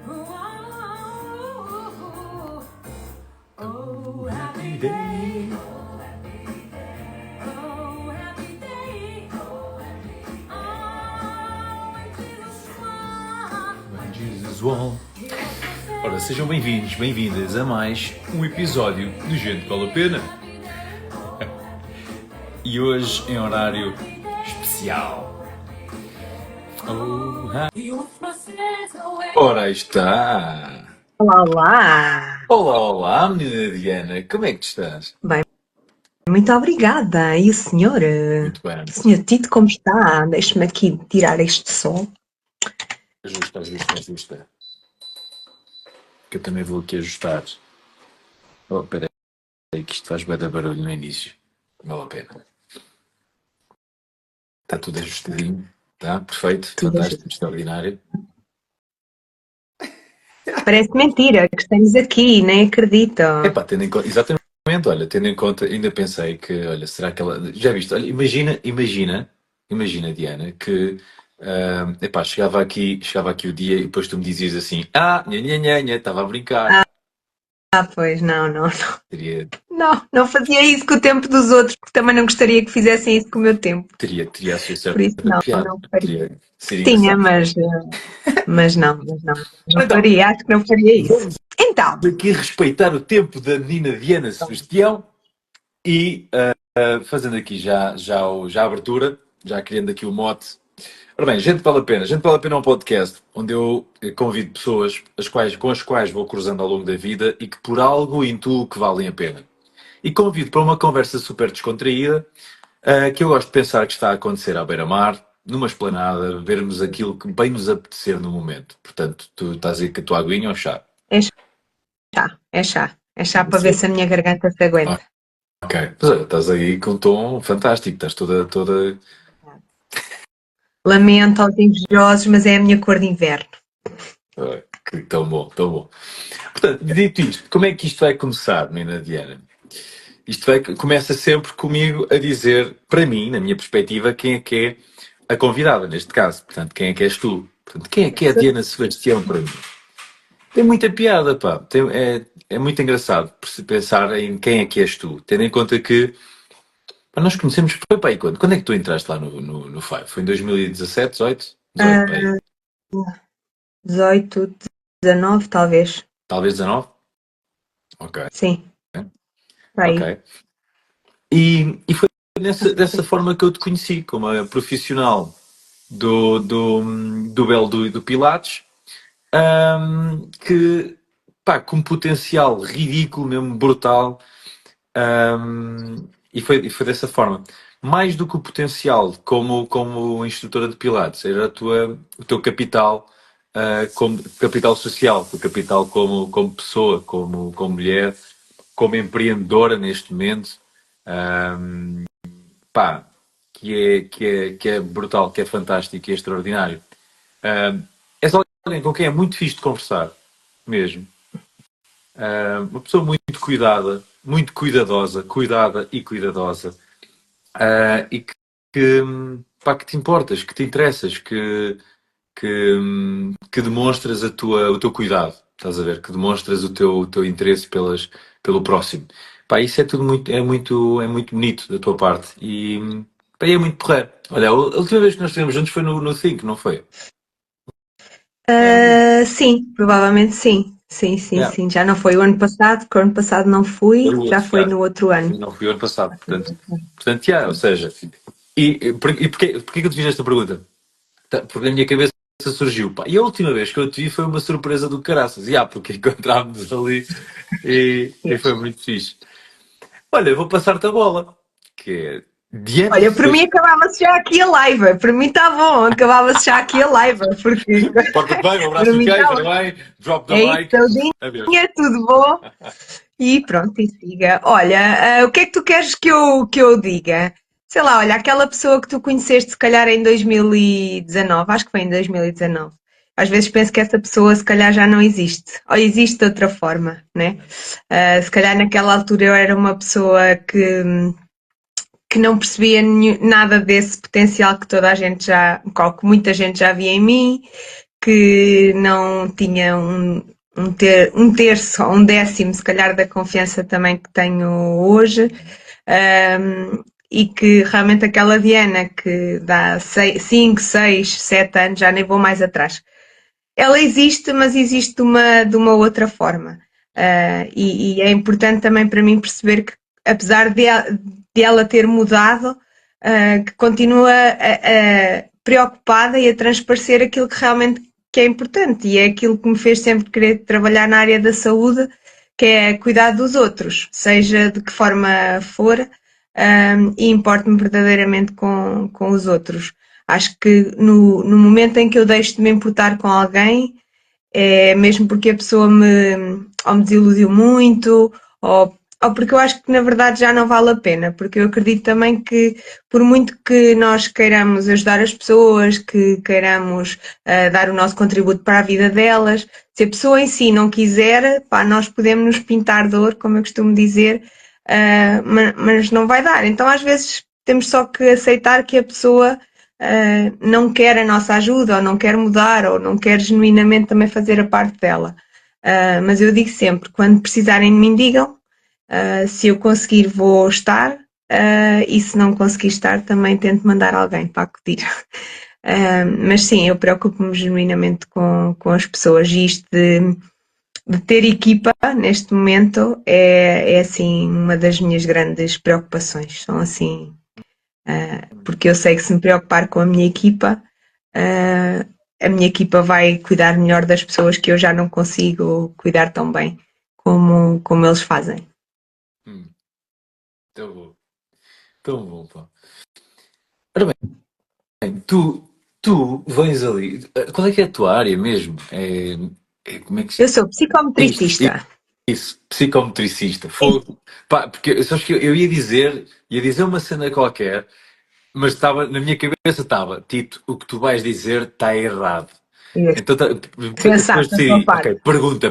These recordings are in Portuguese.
Oh, happy day. Oh, happy day. When Jesus won. Ora, sejam bem-vindos, bem-vindas a mais um episódio do Gente Vale a Pena. E hoje em horário especial. Oh, ora, aí está. Olá, olá! Olá, olá, menina Diana, como é que tu estás? Bem, muito obrigada. E o senhor? Muito bem. O senhor Tito, como está? Deixe-me aqui tirar este som. Ajusta. Que eu também vou aqui ajustar. Oh, espera aí, que isto faz bué de barulho no início. Vale a pena. Está tudo ajustadinho. Está perfeito, Tudo fantástico, extraordinário. Parece mentira que estamos aqui, nem acredito. Epá, tendo em conta, exatamente, olha, tendo em conta, ainda pensei que, olha, será que ela, já viste, olha, imagina, Diana, que, epá, chegava aqui o dia e depois tu me dizias assim, estava a brincar. Pois, não. Teria Não fazia isso com o tempo dos outros, porque também não gostaria que fizessem isso com o meu tempo. a sua Por isso, certa piada, não faria. teria, seria Tinha, engraçado. mas não. Não Então, faria, acho que não faria isso. vamos Então, aqui respeitar o tempo da menina Diana Sebastião e, fazendo aqui já a abertura, já criando aqui o mote. Ora bem, Gente Vale a Pena. Gente Vale a Pena é um podcast onde eu convido pessoas com as quais vou cruzando ao longo da vida e que por algo intuo que valem a pena. E convido para uma conversa super descontraída, que eu gosto de pensar que está a acontecer à beira-mar, numa esplanada, vermos aquilo que bem nos apetecer no momento. Portanto, tu estás aí com a tua aguinha ou chá? é chá para ver se a minha garganta se aguenta. Ok. Mas olha, estás aí com um tom fantástico, estás toda... Lamento aos invejosos, mas é a minha cor de inverno. Que tão bom, tão bom. Portanto, dito isto, como é que isto vai começar, menina Diana? Começa sempre comigo a dizer, para mim, na minha perspectiva, quem é que é a convidada, neste caso. Portanto, quem é que és tu? Portanto, quem é que é a Diana Sebastião para mim? Tem muita piada, pá. É muito engraçado pensar em quem é que és tu. Tendo em conta que pá, nós conhecemos, foi para aí quando? Quando é que tu entraste lá no Five? Foi em 2017, 18? 18, para aí. 18, 19, talvez. Talvez 19? Ok. Sim, para aí. Ok. E foi dessa forma que eu te conheci, como a profissional do Belo do Pilates, que, pá, com um potencial ridículo, mesmo brutal, e foi dessa forma. Mais do que o potencial como instrutora de Pilates, era o teu capital, como capital social, o capital como pessoa, como mulher, como empreendedora neste momento. Pá, que é brutal, que é fantástico, que é extraordinário. És alguém com quem é muito fixe de conversar, mesmo. Uma pessoa muito cuidada, muito cuidada e cuidadosa. E pá, que te importas, que te interessas, que demonstras o teu cuidado, estás a ver? Que demonstras o teu interesse pelo próximo. Pá, isso é tudo é muito bonito da tua parte e pá, é muito porreiro. Olha, a última vez que nós estivemos juntos foi no Think, não foi? Sim, provavelmente sim. Sim. Yeah. Já não foi o ano passado, porque o ano passado não fui, Foi o já outro, foi no outro ano. não fui o ano passado, portanto, yeah, ou seja, porquê que eu te fiz esta pergunta? Porque na minha cabeça surgiu, pá, e a última vez que eu te vi foi uma surpresa do caraças, porque encontrámos ali e foi muito fixe. Olha, eu vou passar-te a bola, que é Diana Olha, para mim Sebastião. acabava-se já aqui a live. Para mim está bom, acabava-se já aqui a live, porque Porta-te bem, um para abraço do mim está queijo, bom. bem, drop the É isso, mic, adeus. Eldinha, tudo bom? E pronto, e siga. Olha, o que é que tu queres que eu diga? Sei lá, olha, aquela pessoa que tu conheceste se calhar em 2019, acho que foi em 2019. Às vezes penso que essa pessoa se calhar já não existe, ou existe de outra forma, né? Se calhar naquela altura eu era uma pessoa que não percebia nada desse potencial que toda a gente que muita gente já via em mim, que não tinha um terço ou um décimo, se calhar, da confiança também que tenho hoje. E que realmente aquela Diana que dá 5, 6, 7 anos, já nem vou mais atrás. Ela existe, mas existe de uma outra forma. E é importante também para mim perceber que, apesar de ela ter mudado, que continua preocupada e a transparecer aquilo que realmente que é importante e é aquilo que me fez sempre querer trabalhar na área da saúde, que é cuidar dos outros, seja de que forma for, e importo-me verdadeiramente com os outros. Acho que no momento em que eu deixo de me importar com alguém, é mesmo porque a pessoa ou me desiludiu muito, ou porque eu acho que na verdade já não vale a pena, porque eu acredito também que por muito que nós queiramos ajudar as pessoas, que queiramos dar o nosso contributo para a vida delas, se a pessoa em si não quiser, pá, nós podemos nos pintar de ouro, como eu costumo dizer, mas não vai dar. Então às vezes temos só que aceitar que a pessoa não quer a nossa ajuda, ou não quer mudar, ou não quer genuinamente também fazer a parte dela. Mas eu digo sempre, quando precisarem de mim, digam. Se eu conseguir, vou estar. E se não conseguir estar, também tento mandar alguém para acudir. Mas sim, eu preocupo-me genuinamente com as pessoas. E isto de ter equipa neste momento é assim uma das minhas grandes preocupações. São assim, porque eu sei que se me preocupar com a minha equipa vai cuidar melhor das pessoas que eu já não consigo cuidar tão bem como eles fazem. Hum, tão bom. Tão bom, pá. Ora bem, tu vens ali. Qual é que é a tua área mesmo? Como é que Eu se. sou Isso, psicometricista. isso, psicometricista. Sim, Fogo. Pá, porque sabes que eu ia dizer uma cena qualquer, mas estava, na minha cabeça estava, Tito, o que tu vais dizer está errado. Então depois sensato da tua decidi, parte. ok, pergunta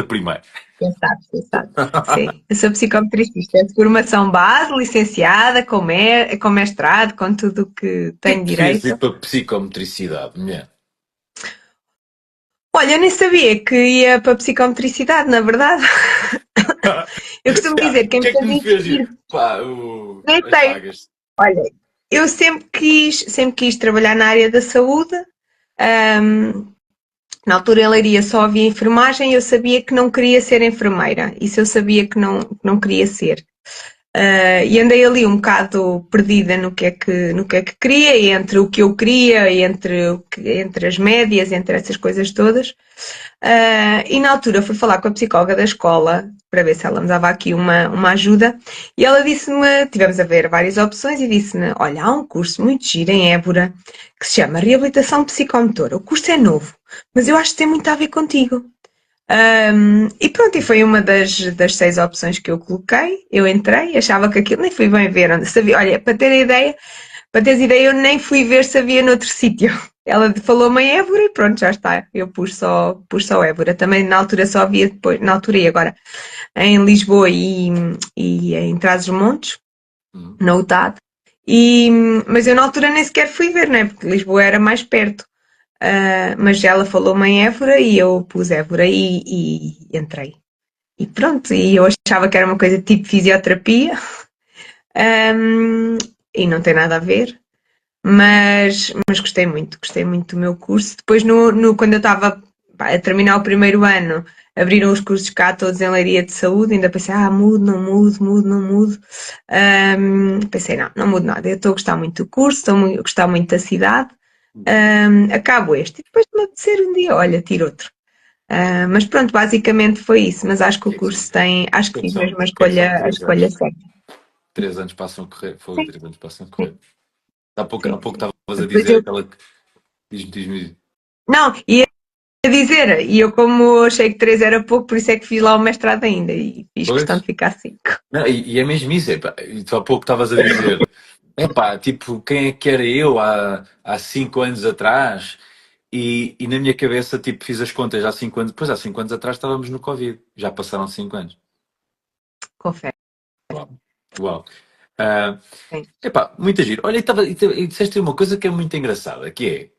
primeiro. Sensato, sensato. Sim, eu sou psicometricista de formação base, licenciada, com mestrado, com tudo o que O que é tenho que te fez ir direito. para a psicometricidade, mulher? Olha, eu nem sabia que ia para a psicometricidade, na verdade. Eu costumo Já, dizer, o quem que me é que faz me fez ir? investir, Pá, nem as sei. vagas. Olha, eu sempre quis trabalhar na área da saúde. Ahm, Na altura em Leiria só havia enfermagem e eu sabia que não queria ser enfermeira. Isso eu sabia que não queria ser. E andei ali um bocado perdida no que é que queria, e entre o que eu queria, e entre as médias, entre essas coisas todas. E na altura fui falar com a psicóloga da escola para ver se ela me dava aqui uma ajuda. E ela disse-me, tivemos a ver várias opções e disse-me: Olha, há um curso muito giro em Évora que se chama Reabilitação Psicomotora. O curso é novo, mas eu acho que tem muito a ver contigo. E pronto, e foi uma das 6 opções que eu coloquei. Eu entrei, achava que aquilo, nem fui bem ver onde sabia. Olha, para teres ideia, eu nem fui ver se havia noutro sítio. Ela falou-me em Évora e pronto, já está. Eu pus só Évora. Também na altura só havia depois, na altura e agora, em Lisboa e em Trás-os-Montes, Hum. na UTAD. E, mas eu na altura nem sequer fui ver, né? Porque Lisboa era mais perto. Mas ela falou-me em Évora e eu pus Évora e entrei. E pronto, e eu achava que era uma coisa tipo fisioterapia, um, e não tem nada a ver, mas gostei muito do meu curso. Depois, quando eu estava a terminar o primeiro ano, abriram os cursos cá todos em Leiria de Saúde, ainda pensei, mudo, não mudo, mudo, não mudo. Pensei, não, não mudo nada, eu estou a gostar muito do curso, estou a gostar muito da cidade, acabo este. E depois de me apetecer um dia, olha, tiro outro. Mas pronto, basicamente foi isso. Mas acho O que que o é que são? curso tem, acho O que que é que fiz são? mesmo O que é que são a 3 anos? escolha certa. 3 anos passam a correr. Fogo, Sim, 3 anos passam a correr. sim, Há pouco sim. estavas a Depois dizer eu, aquela. Diz-me. não, ia dizer, e eu como achei que 3 era pouco, por isso é que fiz lá o mestrado ainda e fiz questão Pois? de ficar 5. Não, e é mesmo isso. Epá, e tu há pouco estavas a dizer. Epá, tipo, quem é que era eu há 5 anos atrás? E na minha cabeça, tipo, fiz as contas há 5 anos. Pois há 5 anos atrás estávamos no Covid. Já passaram 5 anos. Confere. Uau. Uau. Ah, Sim. epá, muito giro. Olha, e disseste uma coisa que é muito engraçada, que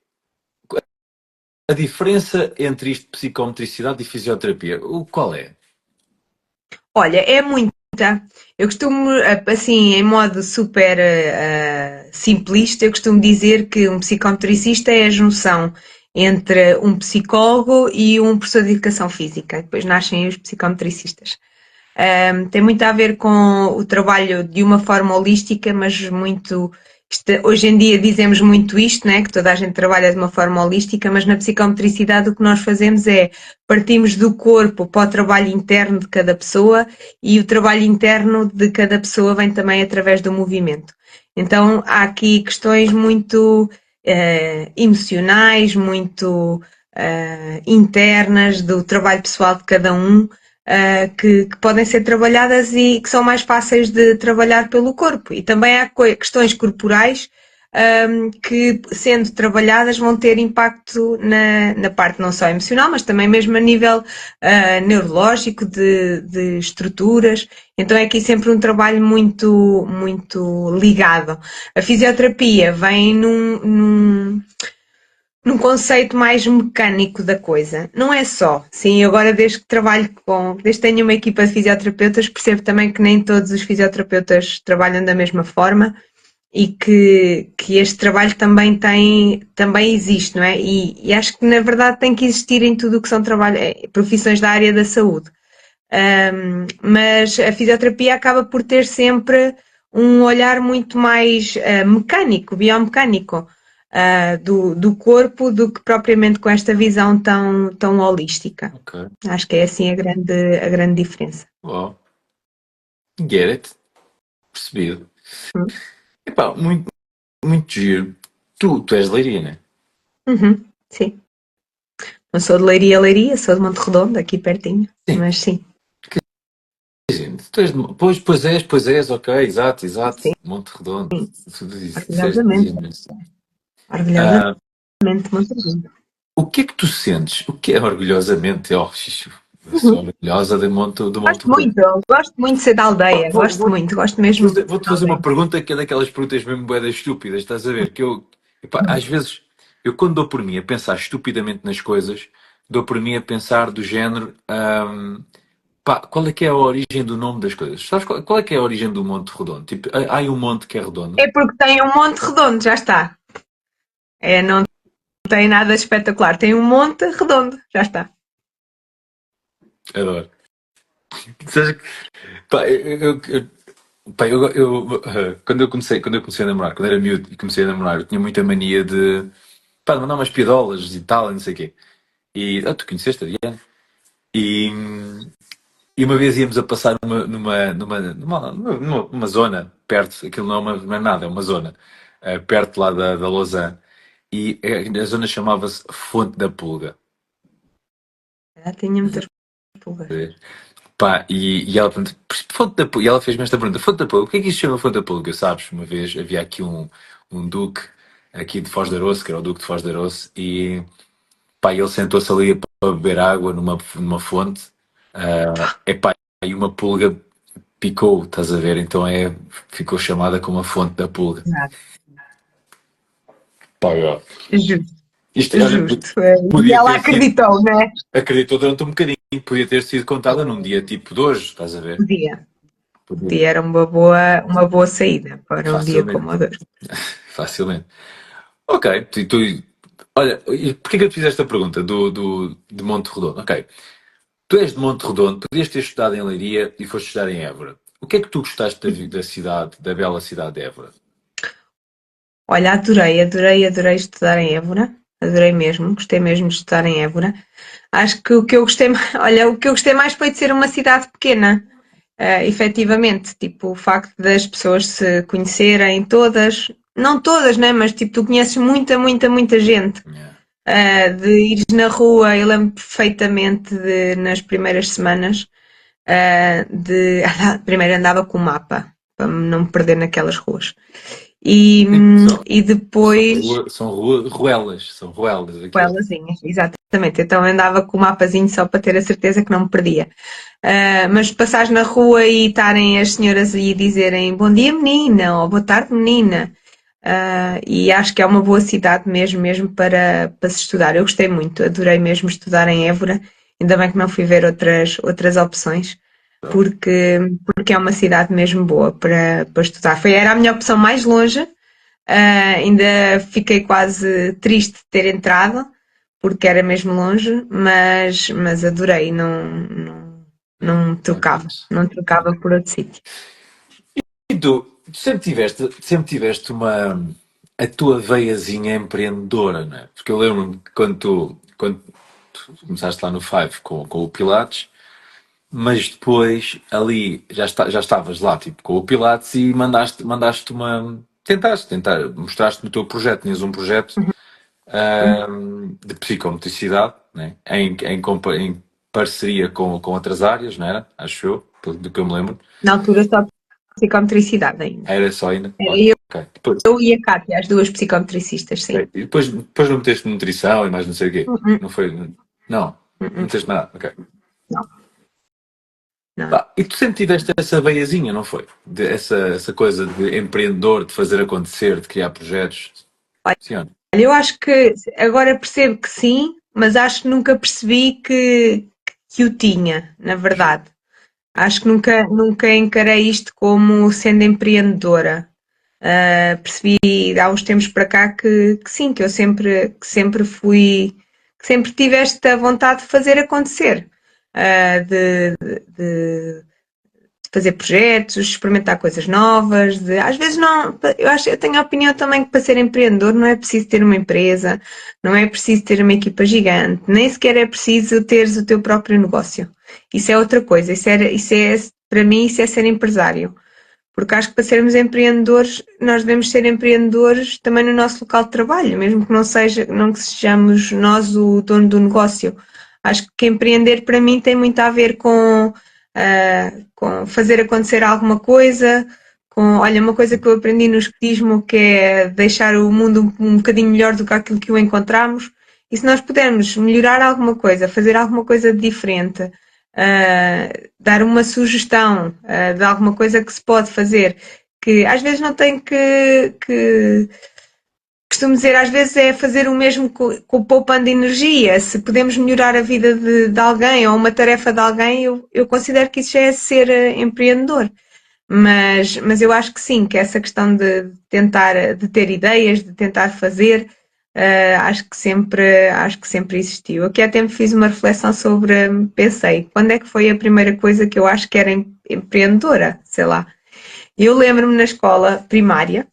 é a diferença entre isto, psicometricidade e fisioterapia, qual é? Olha, é muita. Eu costumo, assim, em modo super simplista, eu costumo dizer que um psicometricista é a junção entre um psicólogo e um professor de educação física. Depois nascem os psicometricistas. Tem muito a ver com o trabalho de uma forma holística, mas muito. Hoje em dia dizemos muito isto, né? Que toda a gente trabalha de uma forma holística, mas na psicometricidade o que nós fazemos é partimos do corpo para o trabalho interno de cada pessoa e o trabalho interno de cada pessoa vem também através do movimento. Então há aqui questões muito emocionais, muito internas do trabalho pessoal de cada um que podem ser trabalhadas e que são mais fáceis de trabalhar pelo corpo. E também há questões corporais que, sendo trabalhadas, vão ter impacto na parte não só emocional, mas também mesmo a nível neurológico, de estruturas. Então é aqui sempre um trabalho muito, muito ligado. A fisioterapia vem num conceito mais mecânico da coisa. Não é só. Sim, agora desde que trabalho desde que tenho uma equipa de fisioterapeutas, percebo também que nem todos os fisioterapeutas trabalham da mesma forma e que este trabalho também existe, não é? E acho que na verdade tem que existir em tudo o que são profissões da área da saúde. Mas a fisioterapia acaba por ter sempre um olhar muito mais mecânico, biomecânico do corpo do que propriamente com esta visão tão holística. Ok. Acho que é assim a grande diferença. Wow. Get it. Percebido. Hum. Epá, muito, muito giro. Tu és de Leiria, né? Uhum, sim. Não sou de Leiria, Leiria, sou de Monte Redondo, aqui pertinho, Sim. mas sim. Gente, tu és de... pois és, ok, exato. Sim, Monte Redondo. Tu és orgulhosamente. Ah, Orgulhosamente Monte Redondo. o que é que tu sentes? O que é orgulhosamente? Oh, xixi, eu sou Uhum. orgulhosa do Monte Redondo. Gosto muito de ser da aldeia, Vou, vou, gosto mesmo de ser vou-te da fazer uma aldeia. pergunta que é daquelas perguntas mesmo buedas estúpidas, estás a ver? Que eu, epá, às vezes, eu quando dou por mim a pensar estupidamente nas coisas, dou por mim a pensar do género, pá, qual é que é a origem do nome das coisas? Sabes qual é que é a origem do Monte Redondo? Tipo, há aí um monte que é redondo? É porque tem um monte redondo, já está. Não tem nada espetacular, tem um monte redondo, já está. Adoro. Sabes que- Pá, pá, quando eu comecei a namorar, quando era miúdo e comecei a namorar, eu tinha muita mania de, pá, de mandar umas piadolas e tal, e não sei o quê. E, tu conheceste a Diana? E, e uma vez íamos a passar numa zona perto, aquilo não é nada, é uma zona, perto lá da Lausanne, e a zona chamava-se Fonte da Pulga. Já tinha muitas pulgas. Pá, e ela perguntou, Fonte da Pulga, e ela fez-me esta pergunta, Fonte da Pulga, o que é que isto chama Fonte da Pulga? Sabes, uma vez havia aqui um duque aqui de Foz de Aroce, que era o duque de Foz de Aroce, e pá, ele sentou-se ali para beber água numa fonte, epá, e uma pulga picou, estás a ver? Então ficou chamada como a Fonte da Pulga. Exato. Pá, ó. Justo, Isto, olha, justo. E podia ela ter sido, acreditou, né? acreditou durante um bocadinho, podia ter sido contada num dia tipo de hoje, estás a ver? Podia. Podia. Podia, era uma boa saída para um dia como Facilmente, o de hoje. facilmente. Ok, olha, e porquê que eu te fiz esta pergunta de Monte Redondo? Ok, tu és de Monte Redondo, podias ter estudado em Leiria e foste estudar em Évora. O que é que tu gostaste da cidade, da bela cidade de Évora? Olha, adorei estudar em Évora. Adorei mesmo, gostei mesmo de estudar em Évora. Acho que o que eu gostei, olha, o que eu gostei mais foi de ser uma cidade pequena. Efetivamente, tipo, o facto das pessoas se conhecerem todas, não todas, né? Mas tipo, tu conheces muita gente. Yeah. De ires na rua, eu lembro perfeitamente nas primeiras semanas, primeiro andava com o mapa, para não me perder naquelas ruas. E, São, e depois, ruelas, são ruelas com aquilo. elazinhas, exatamente. Então andava com o mapazinho só para ter a certeza que não me perdia. Mas passares na rua e estarem as senhoras aí dizerem bom dia menina, ou boa tarde menina, e acho que é uma boa cidade mesmo para se estudar. Eu gostei muito, adorei mesmo estudar em Évora, ainda bem que não fui ver outras opções, porque é uma cidade mesmo boa para estudar. Era a minha opção mais longe, ainda fiquei quase triste de ter entrado, porque era mesmo longe, mas adorei, não trocava, não trocava por outro sítio. E tu sempre tiveste a tua veiazinha empreendedora, não é? Porque eu lembro-me que quando tu começaste lá no Five com o Pilates, mas depois ali já estavas lá tipo com o Pilates e mandaste tentar, mostraste no teu projeto, tinhas um projeto de psicomotricidade, né? Em parceria com outras áreas, não era? Acho eu, do que eu me lembro. Na altura só psicometricidade ainda. Era só ainda. Era Ok. Depois, eu e a Cátia, as duas psicometricistas, sim. ok. E depois não meteste nutrição e mais não sei o quê. Uhum, Não foi? Não. Não uhum. meteste nada. Ok. Não, não. Pá, e tu sempre tiveste essa veiazinha, não foi? Essa coisa de empreendedor, de fazer acontecer, de criar projetos. Sim, ou não? Olha, eu acho que agora percebo que sim, mas acho que nunca percebi que o tinha, na verdade. Acho que nunca encarei isto como sendo empreendedora. Percebi há uns tempos para cá que sim, que sempre fui, que sempre tive esta vontade de fazer acontecer, de fazer projetos, experimentar coisas novas, às vezes não, eu tenho a opinião também que para ser empreendedor não é preciso ter uma empresa, não é preciso ter uma equipa gigante, nem sequer é preciso teres o teu próprio negócio. Isso é outra coisa, para mim isso é ser empresário. Porque acho que para sermos empreendedores, nós devemos ser empreendedores também no nosso local de trabalho, mesmo que não que sejamos nós o dono do negócio. Acho que empreender para mim tem muito a ver com fazer acontecer alguma coisa, olha, uma coisa que eu aprendi no escotismo que é deixar o mundo um bocadinho melhor do que aquilo que o encontramos. E se nós pudermos melhorar alguma coisa, fazer alguma coisa de diferente, dar uma sugestão de alguma coisa que se pode fazer, que às vezes não tem que costumo dizer, às vezes é fazer o mesmo com poupando energia. Se podemos melhorar a vida de alguém ou uma tarefa de alguém, eu considero que isso já é ser empreendedor. Mas eu acho que sim, que essa questão de tentar, de ter ideias, de tentar fazer, acho que sempre existiu. Aqui até me fiz uma reflexão sobre, pensei, quando é que foi a primeira coisa que eu acho que era empreendedora? Sei lá. Eu lembro-me na escola primária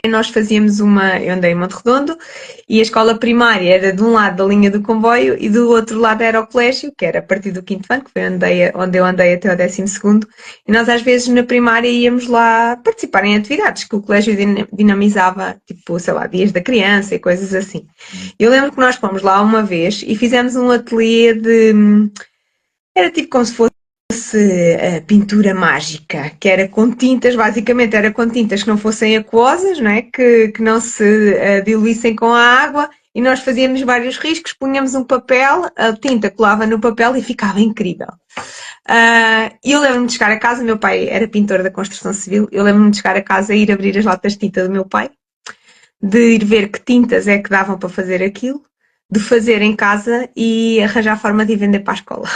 nós fazíamos eu andei em Monte Redondo e a escola primária era de um lado da linha do comboio e do outro lado era o colégio, que era a partir do quinto ano, que foi onde eu andei até o 12º, e nós às vezes na primária íamos lá participar em atividades que o colégio dinamizava, tipo, sei lá, dias da criança e coisas assim. Eu lembro que nós fomos lá uma vez e fizemos um ateliê era tipo como se fosse pintura mágica, que era com tintas, basicamente era com tintas que não fossem aquosas, não é? Que não se diluíssem com a água, e nós fazíamos vários riscos, punhamos um papel, a tinta colava no papel e ficava incrível. E eu lembro-me de chegar a casa, meu pai era pintor da construção civil, eu lembro-me de chegar a casa e ir abrir as latas de tinta do meu pai, de ir ver que tintas é que davam para fazer aquilo, de fazer em casa e arranjar forma de ir vender para a escola.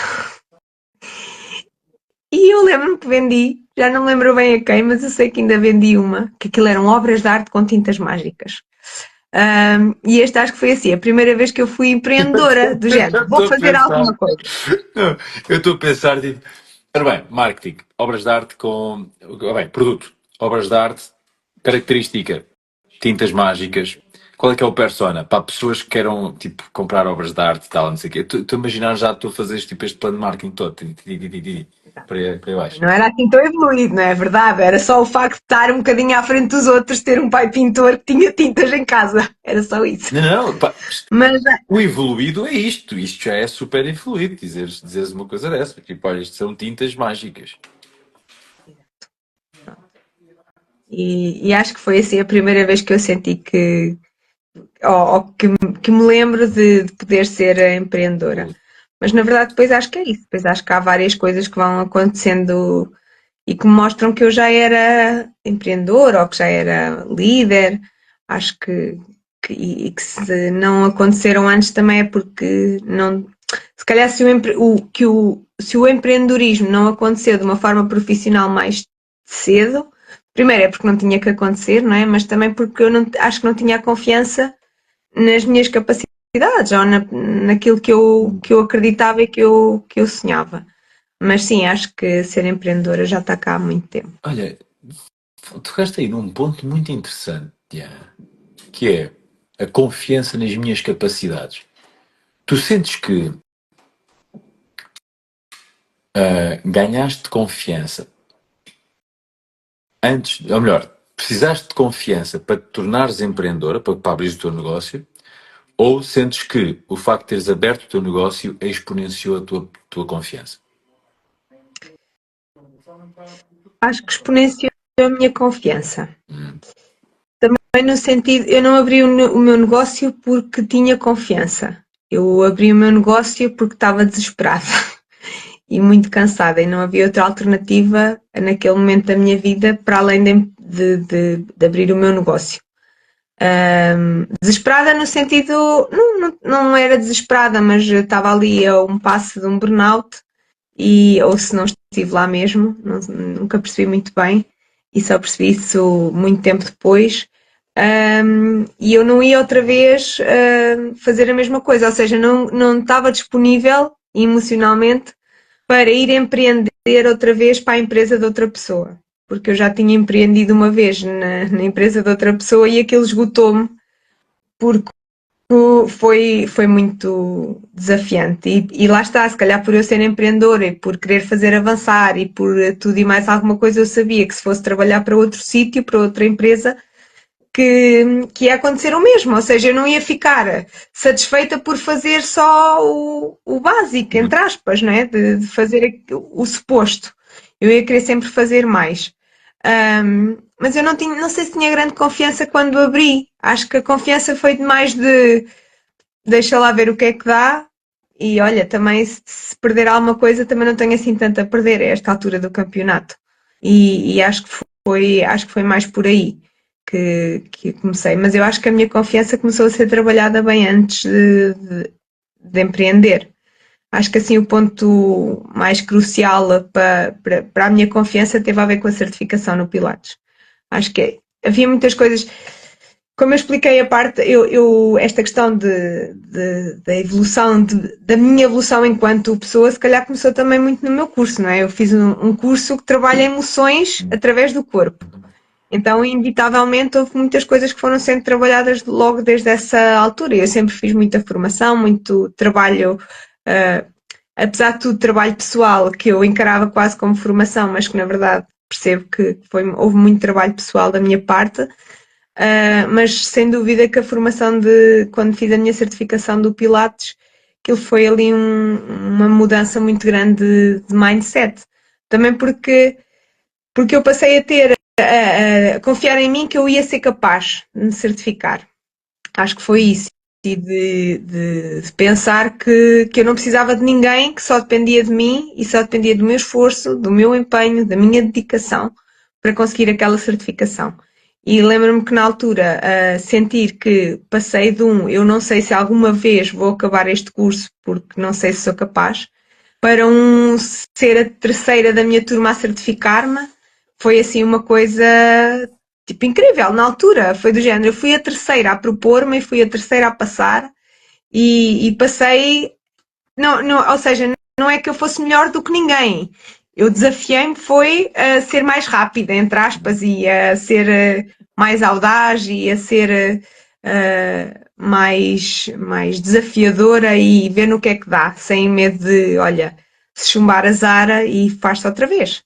E eu lembro-me que vendi, já não me lembro bem a quem, mas eu sei que ainda vendi uma, que aquilo eram obras de arte com tintas mágicas. E este acho que foi assim, a primeira vez que eu fui empreendedora, do género, vou Estou a fazer pensar. alguma coisa. Não, eu estou a pensar, tipo, ora bem, marketing, obras de arte com. Bem, produto, obras de arte, característica, tintas mágicas. Qual é que é o persona? Para pessoas que queiram, tipo, comprar obras de arte e tal, não sei o quê. Tu imaginar já tu fazes tipo este plano de marketing todo, para aí baixo. Não era assim tão evoluído, não é verdade? Era só o facto de estar um bocadinho à frente dos outros, ter um pai pintor que tinha tintas em casa. Era só isso. Não, não, pá, Mas o evoluído é isto. Isto já é super evoluído. Dizeres uma coisa dessa. Tipo, olha, isto são tintas mágicas. e acho que foi assim a primeira vez que eu senti ou que me lembro de poder ser empreendedora. Mas na verdade depois acho que é isso. Depois acho que há várias coisas que vão acontecendo e que mostram que eu já era empreendedora ou que já era líder. Acho e que se não aconteceram antes também é porque não. Se calhar se o empreendedorismo não aconteceu de uma forma profissional mais cedo, primeiro é porque não tinha que acontecer, não é? Mas também porque eu não, acho que não tinha a confiança nas minhas capacidades ou naquilo que eu acreditava e que eu sonhava. Mas sim, acho que ser empreendedora já está cá há muito tempo. Olha, tocaste aí num ponto muito interessante, Diana, que é a confiança nas minhas capacidades. Tu sentes que ganhaste confiança antes, ou melhor, precisaste de confiança para te tornares empreendedora, para abrir o teu negócio, ou sentes que o facto de teres aberto o teu negócio exponenciou a tua confiança? Acho que exponenciou a minha confiança. Também no sentido, eu não abri o meu negócio porque tinha confiança. Eu abri o meu negócio porque estava desesperada e muito cansada e não havia outra alternativa naquele momento da minha vida para além de abrir o meu negócio. Desesperada no sentido, não era desesperada, mas eu estava ali a um passo de um burnout ou se não estive lá mesmo, nunca percebi muito bem e só percebi isso muito tempo depois. E eu não ia outra vez fazer a mesma coisa, ou seja, não estava disponível emocionalmente para ir empreender outra vez para a empresa de outra pessoa, porque eu já tinha empreendido uma vez na empresa de outra pessoa e aquilo esgotou-me porque foi muito desafiante. E lá está, se calhar por eu ser empreendedora e por querer fazer avançar e por tudo e mais alguma coisa, eu sabia que se fosse trabalhar para outro sítio, para outra empresa, que ia acontecer o mesmo, ou seja, eu não ia ficar satisfeita por fazer só o básico, entre aspas, não é? De fazer o suposto. Eu ia querer sempre fazer mais. Mas eu não sei se tinha grande confiança quando abri. Acho que a confiança foi demais de deixa lá ver o que é que dá. E olha, também se perder alguma coisa, também não tenho assim tanto a perder a esta altura do campeonato. E acho que foi mais por aí que comecei. Mas eu acho que a minha confiança começou a ser trabalhada bem antes de empreender. Acho que assim o ponto mais crucial para a minha confiança teve a ver com a certificação no Pilates. Acho que havia muitas coisas. Como eu expliquei a parte, esta questão da evolução, da minha evolução enquanto pessoa, se calhar começou também muito no meu curso, não é? Eu fiz um curso que trabalha emoções através do corpo. Então, inevitavelmente, houve muitas coisas que foram sendo trabalhadas logo desde essa altura. Eu sempre fiz muita formação, muito trabalho, apesar de tudo, trabalho pessoal, que eu encarava quase como formação, mas que na verdade percebo que houve muito trabalho pessoal da minha parte. Mas sem dúvida que a formação quando fiz a minha certificação do Pilates, aquilo foi ali uma mudança muito grande de mindset. Também porque eu passei a confiar em mim que eu ia ser capaz de me certificar. Acho que foi isso. E de pensar que eu não precisava de ninguém, que só dependia de mim e só dependia do meu esforço, do meu empenho, da minha dedicação para conseguir aquela certificação. E lembro-me que na altura sentir que passei de eu não sei se alguma vez vou acabar este curso porque não sei se sou capaz, para ser a terceira da minha turma a certificar-me, foi assim uma coisa tipo incrível na altura, foi do género, eu fui a terceira a propor-me e fui a terceira a passar e passei, ou seja, não é que eu fosse melhor do que ninguém, eu desafiei-me foi a ser mais rápida, entre aspas, e a ser mais audaz e a ser mais desafiadora e ver no que é que dá, sem medo de, olha, se chumbar a Zara e faz-se outra vez.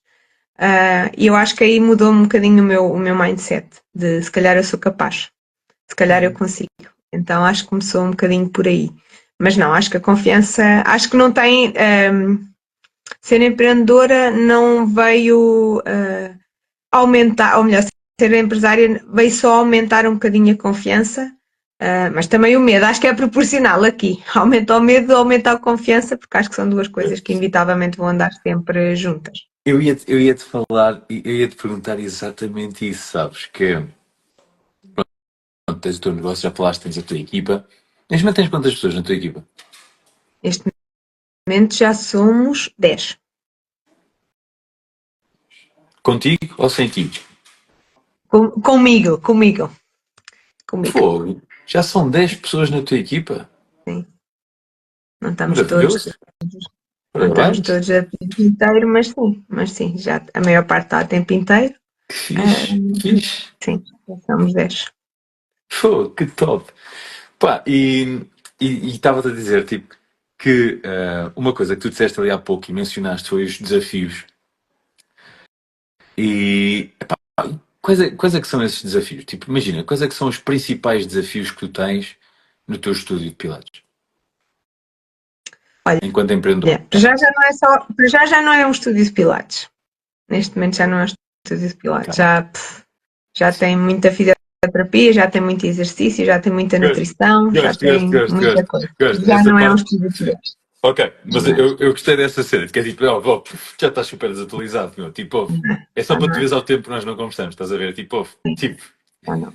E eu acho que aí mudou um bocadinho o meu mindset, de se calhar eu sou capaz, se calhar eu consigo. Então acho que começou um bocadinho por aí. Mas não, acho que a confiança, acho que não tem. Ser empreendedora não veio aumentar, ou melhor, ser empresária veio só aumentar um bocadinho a confiança, mas também o medo, acho que é proporcional aqui. Aumenta o medo, aumenta a confiança, porque acho que são duas coisas que inevitavelmente vão andar sempre juntas. eu ia te falar, eu ia te perguntar exatamente isso, sabes? Que pronto, tens o teu negócio, já falaste, tens a tua equipa. Neste momento tens quantas pessoas na tua equipa? Neste momento já somos 10. Contigo ou sem ti? Comigo. Fogo, já são 10 pessoas na tua equipa? Sim. Não estamos todos, Maravilhoso. não estamos Parabéns. todos a tempo inteiro, mas sim, já a maior parte está a tempo inteiro. Que Ah, fixe, que fixe. sim, já somos 10. Fogo, que top. Pá, e estava-te a dizer, tipo, que uma coisa que tu disseste ali há pouco e mencionaste foi os desafios. E epá, quais é que são esses desafios? Tipo, imagina, quais é que são os principais desafios que tu tens no teu estúdio de Pilates, Olha, enquanto empreendedor? para já não é um estúdio de Pilates. Neste momento já não é um estúdio de Pilates. Ok. Já tem muita fisioterapia, já tem muito exercício, já tem muita Gosto, nutrição, já gosto, gosto, tem gosto, muita gosto. coisa. Gosto. Já Essa não é um parte. estúdio de Pilates. Ok, mas Já eu gostei dessa cena, que é tipo, já estás super desatualizado, meu. Tipo, é só para tu não é. veres ao tempo que nós não conversamos, estás a ver? Tipo, tipo, Já não.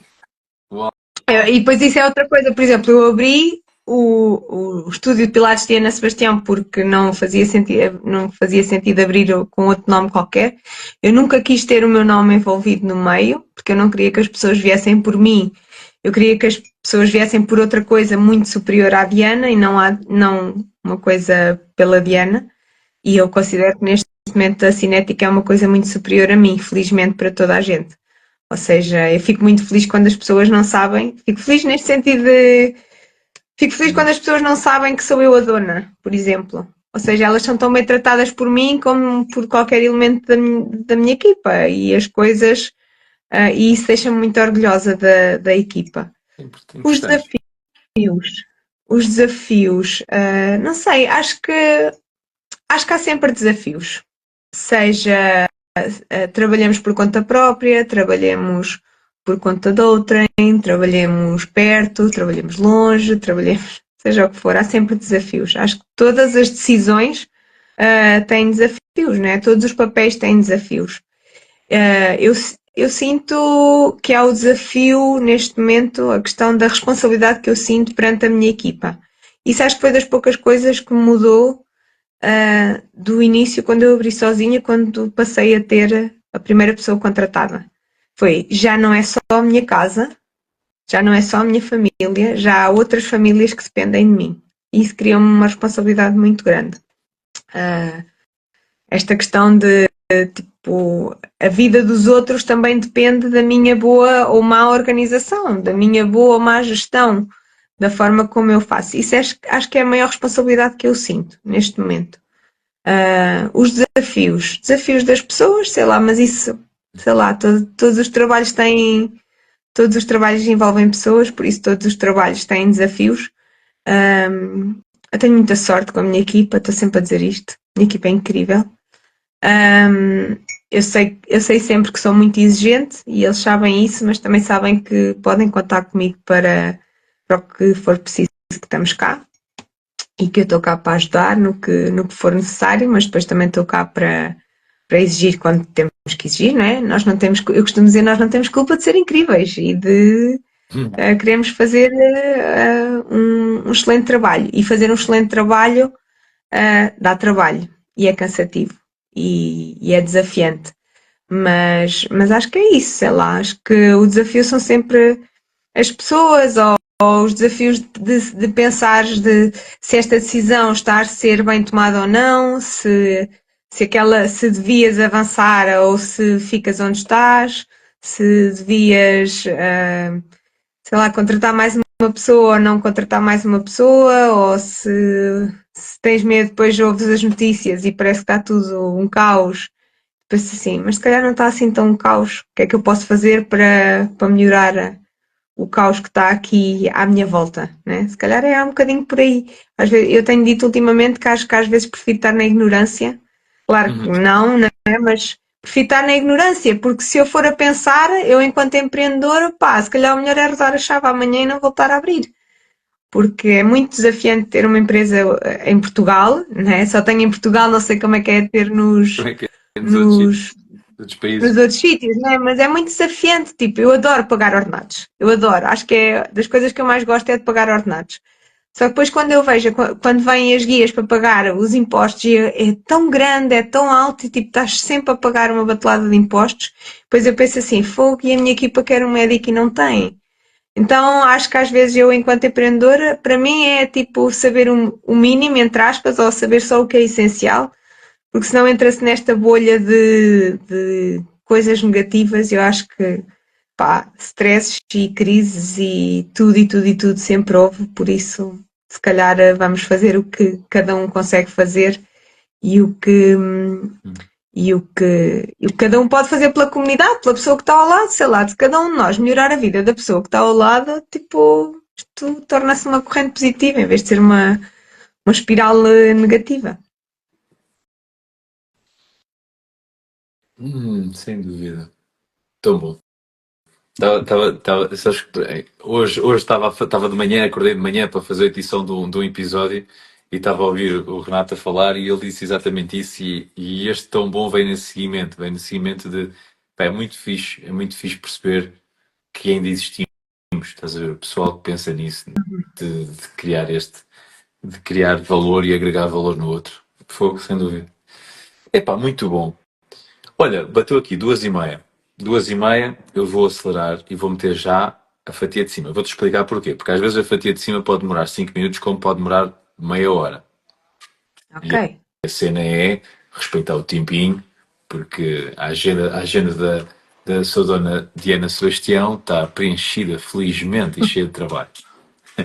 uau. E depois isso é outra coisa, por exemplo, eu abri o estúdio de Pilates de Ana Sebastião porque não fazia sentido abrir com outro nome qualquer. Eu nunca quis ter o meu nome envolvido no meio, porque eu não queria que as pessoas viessem por mim. Eu queria que as pessoas viessem por outra coisa muito superior à Diana e não uma coisa pela Diana. E eu considero que neste momento a cinética é uma coisa muito superior a mim, felizmente para toda a gente. Ou seja, eu fico muito feliz quando as pessoas não sabem. Fico feliz neste sentido de. Fico feliz quando as pessoas não sabem que sou eu a dona, por exemplo. Ou seja, elas são tão bem tratadas por mim como por qualquer elemento da minha equipa. E as coisas. E isso deixa-me muito orgulhosa da equipa. Os Importante. desafios. Os desafios. Não sei, acho que há sempre desafios. Seja trabalhamos por conta própria, trabalhamos por conta de outrem, trabalhemos perto, trabalhemos longe, trabalhemos, seja o que for, há sempre desafios. Acho que todas as decisões têm desafios, né? Todos os papéis têm desafios. Eu sinto que há o desafio, neste momento, a questão da responsabilidade que eu sinto perante a minha equipa. Isso acho que foi das poucas coisas que mudou do início, quando eu abri sozinha, quando passei a ter a primeira pessoa contratada. Foi, já não é só a minha casa, já não é só a minha família, já há outras famílias que dependem de mim. E isso cria-me uma responsabilidade muito grande. Esta questão de, tipo, a vida dos outros também depende da minha boa ou má organização, da minha boa ou má gestão, da forma como eu faço. Isso acho que é a maior responsabilidade que eu sinto neste momento. Os desafios das pessoas, sei lá, mas isso, sei lá, todos os trabalhos todos os trabalhos envolvem pessoas, por isso todos os trabalhos têm desafios. Eu tenho muita sorte com a minha equipa, estou sempre a dizer isto, a minha equipa é incrível. Eu sei sempre que sou muito exigente e eles sabem isso, mas também sabem que podem contar comigo para o que for preciso, que estamos cá e que eu estou cá para ajudar no que for necessário, mas depois também estou cá para exigir quando temos que exigir, não é? Nós não temos, eu costumo dizer, nós não temos culpa de ser incríveis e de queremos fazer um excelente trabalho. E fazer um excelente trabalho dá trabalho e é cansativo e é desafiante. Mas acho que é isso, sei lá, acho que o desafio são sempre as pessoas ou os desafios de pensar se esta decisão está a ser bem tomada ou não, se devias avançar ou se ficas onde estás, se devias, sei lá, contratar mais uma pessoa ou não contratar mais uma pessoa, ou se tens medo, depois ouves as notícias e parece que está tudo um caos. Penso assim, mas se calhar não está assim tão um caos. O que é que eu posso fazer para melhorar o caos que está aqui à minha volta, né? Se calhar é um bocadinho por aí. Às vezes, eu tenho dito ultimamente que acho que às vezes prefiro estar na ignorância. Claro que Uhum. não é? Mas prefiro estar na ignorância, porque se eu for a pensar, eu enquanto empreendedora, pá, se calhar o melhor é rodar a chave amanhã e não voltar a abrir. Porque é muito desafiante ter uma empresa em Portugal, né? Só tenho em Portugal, não sei como é que é ter Como é que é? nos nos, outros nos países. outros sítios, né? Mas é muito desafiante. Tipo, eu adoro pagar ordenados. Eu adoro. Acho que é das coisas que eu mais gosto é de pagar ordenados. Só que depois quando eu vejo, quando vêm as guias para pagar os impostos, e é tão grande, é tão alto, e tipo, estás sempre a pagar uma batelada de impostos. Depois eu penso assim, fogo, e a minha equipa quer um médico e não tem. Então acho que às vezes eu, enquanto empreendedora, para mim é tipo saber o mínimo, entre aspas, ou saber só o que é essencial, porque senão entra-se nesta bolha de coisas negativas. Eu acho que, pá, stresses e crises e tudo sempre houve, por isso, se calhar vamos fazer o que cada um consegue fazer e o que, Hum. e o que cada um pode fazer pela comunidade, pela pessoa que está ao lado, sei lá, de cada um de nós melhorar a vida da pessoa que está ao lado, tipo, isto torna-se uma corrente positiva em vez de ser uma espiral negativa. Sem dúvida. Tão bom. Sabes que, hoje estava de manhã, acordei de manhã para fazer a edição de um episódio e estava a ouvir o Renato a falar e ele disse exatamente isso e este tão bom vem no seguimento de, pá, é muito fixe perceber que ainda existimos, estás a ver, o pessoal que pensa nisso, de criar de criar valor e agregar valor no outro. Fogo, sem dúvida. Epá, muito bom. Olha, bateu aqui 2h30. 2h30, eu vou acelerar e vou meter já a fatia de cima. Vou-te explicar porquê. Porque às vezes a fatia de cima pode demorar 5 minutos, como pode demorar meia hora. Ok, E a cena é respeitar o tempinho, porque a agenda da sua dona Diana Sebastião está preenchida, felizmente, e cheia de trabalho.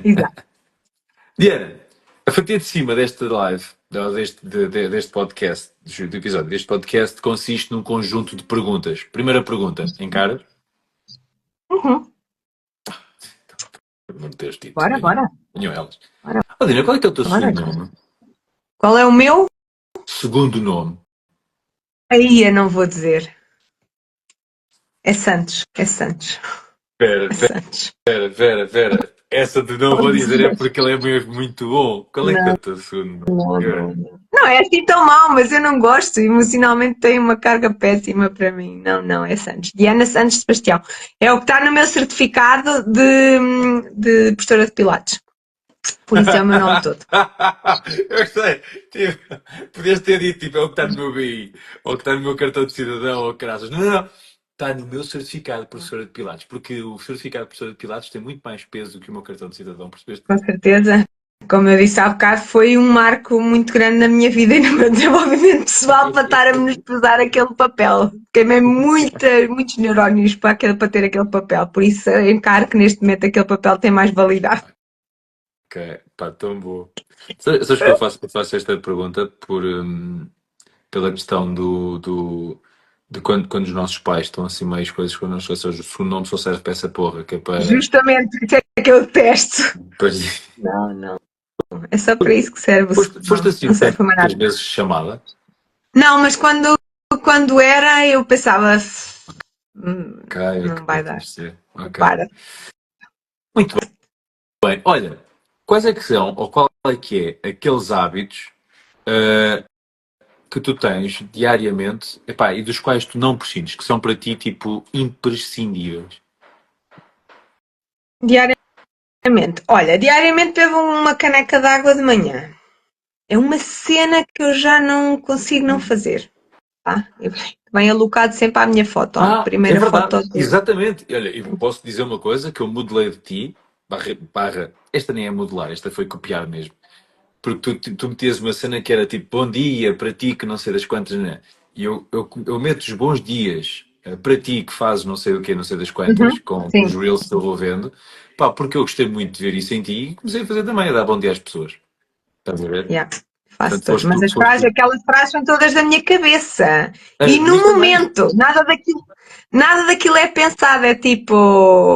exato. Diana, a fatia de cima desta live, deste podcast, do episódio deste podcast, consiste num conjunto de perguntas. Primeira pergunta, encaras? Uhum. Por não teres dito Bora, bora, nenhum elas. bora, Oh, Dina, qual é que é o teu bora. segundo nome? Qual é o meu? Segundo nome. Aí eu não vou dizer. É Santos, é Santos, Vera, é Santos. Vera, Vera, Vera. Essa de não Vou vou dizer é dizer. porque ele é mesmo muito bom. Qual é que é o Não, teu segundo nome? não, Vera? não, não. Não, é assim tão mau, mas eu não gosto. Emocionalmente tem uma carga péssima para mim. Não, não, é Santos. Diana Santos Sebastião. É o que está no meu certificado de professora de Pilates. Por isso é o meu nome todo. Eu gostei. Tipo, podias ter dito, tipo, é o que está no meu BI, ou o que está no meu cartão de cidadão, ou caraças. Não, não, não. Está no meu certificado de professora de Pilates, porque o certificado de professora de Pilates tem muito mais peso do que o meu cartão de cidadão, percebeste? Com certeza. Como eu disse há bocado, foi um marco muito grande na minha vida e no meu desenvolvimento pessoal para estar a menosprezar aquele papel. Queimei muitos neurónios para ter aquele papel. Por isso, eu encaro que neste momento aquele papel tem mais validade. Ok, pá, tão bom. Sabes que eu faço esta pergunta pela questão de quando os nossos pais estão assim meio coisas connosco, ou seja, o segundo nome só serve para essa porra, que é para. Justamente, isso é que eu detesto. Depois, Não, não. É só para isso que serve o foste sobrenome. assim Não serve para mais tantas nada. vezes chamada. Não, mas quando era, eu pensava, Ok, não ok, vai estou a dar. perceber. Ok. Para. Muito bem. Olha, quais é que são, ou qual é que é aqueles hábitos ah, que tu tens diariamente, epá, e dos quais tu não prescindes, que são para ti, tipo, imprescindíveis? Diariamente. Olha, diariamente bebo uma caneca de água de manhã. É uma cena que eu já não consigo não fazer. Tá? Vem alocado sempre à minha foto. Ó. É Primeira verdade, foto de. exatamente. Olha, eu posso dizer uma coisa que eu modelei de ti, esta nem é modelar, esta foi copiar mesmo. Porque tu metias uma cena que era tipo, bom dia para ti que não sei das quantas, né? E eu meto os bons dias para ti que fazes não sei o quê, não sei das Uhum. quantas, com os Sim, reels que eu vou vendo, pá, porque eu gostei muito de ver isso em ti e comecei a fazer também, a dar bom dia às pessoas. Estás a ver? yeah, faço Portanto, todos. Mas as foste frases, tu. aquelas frases são todas da minha cabeça. As E minhas no também. momento, nada daquilo é pensado. É tipo,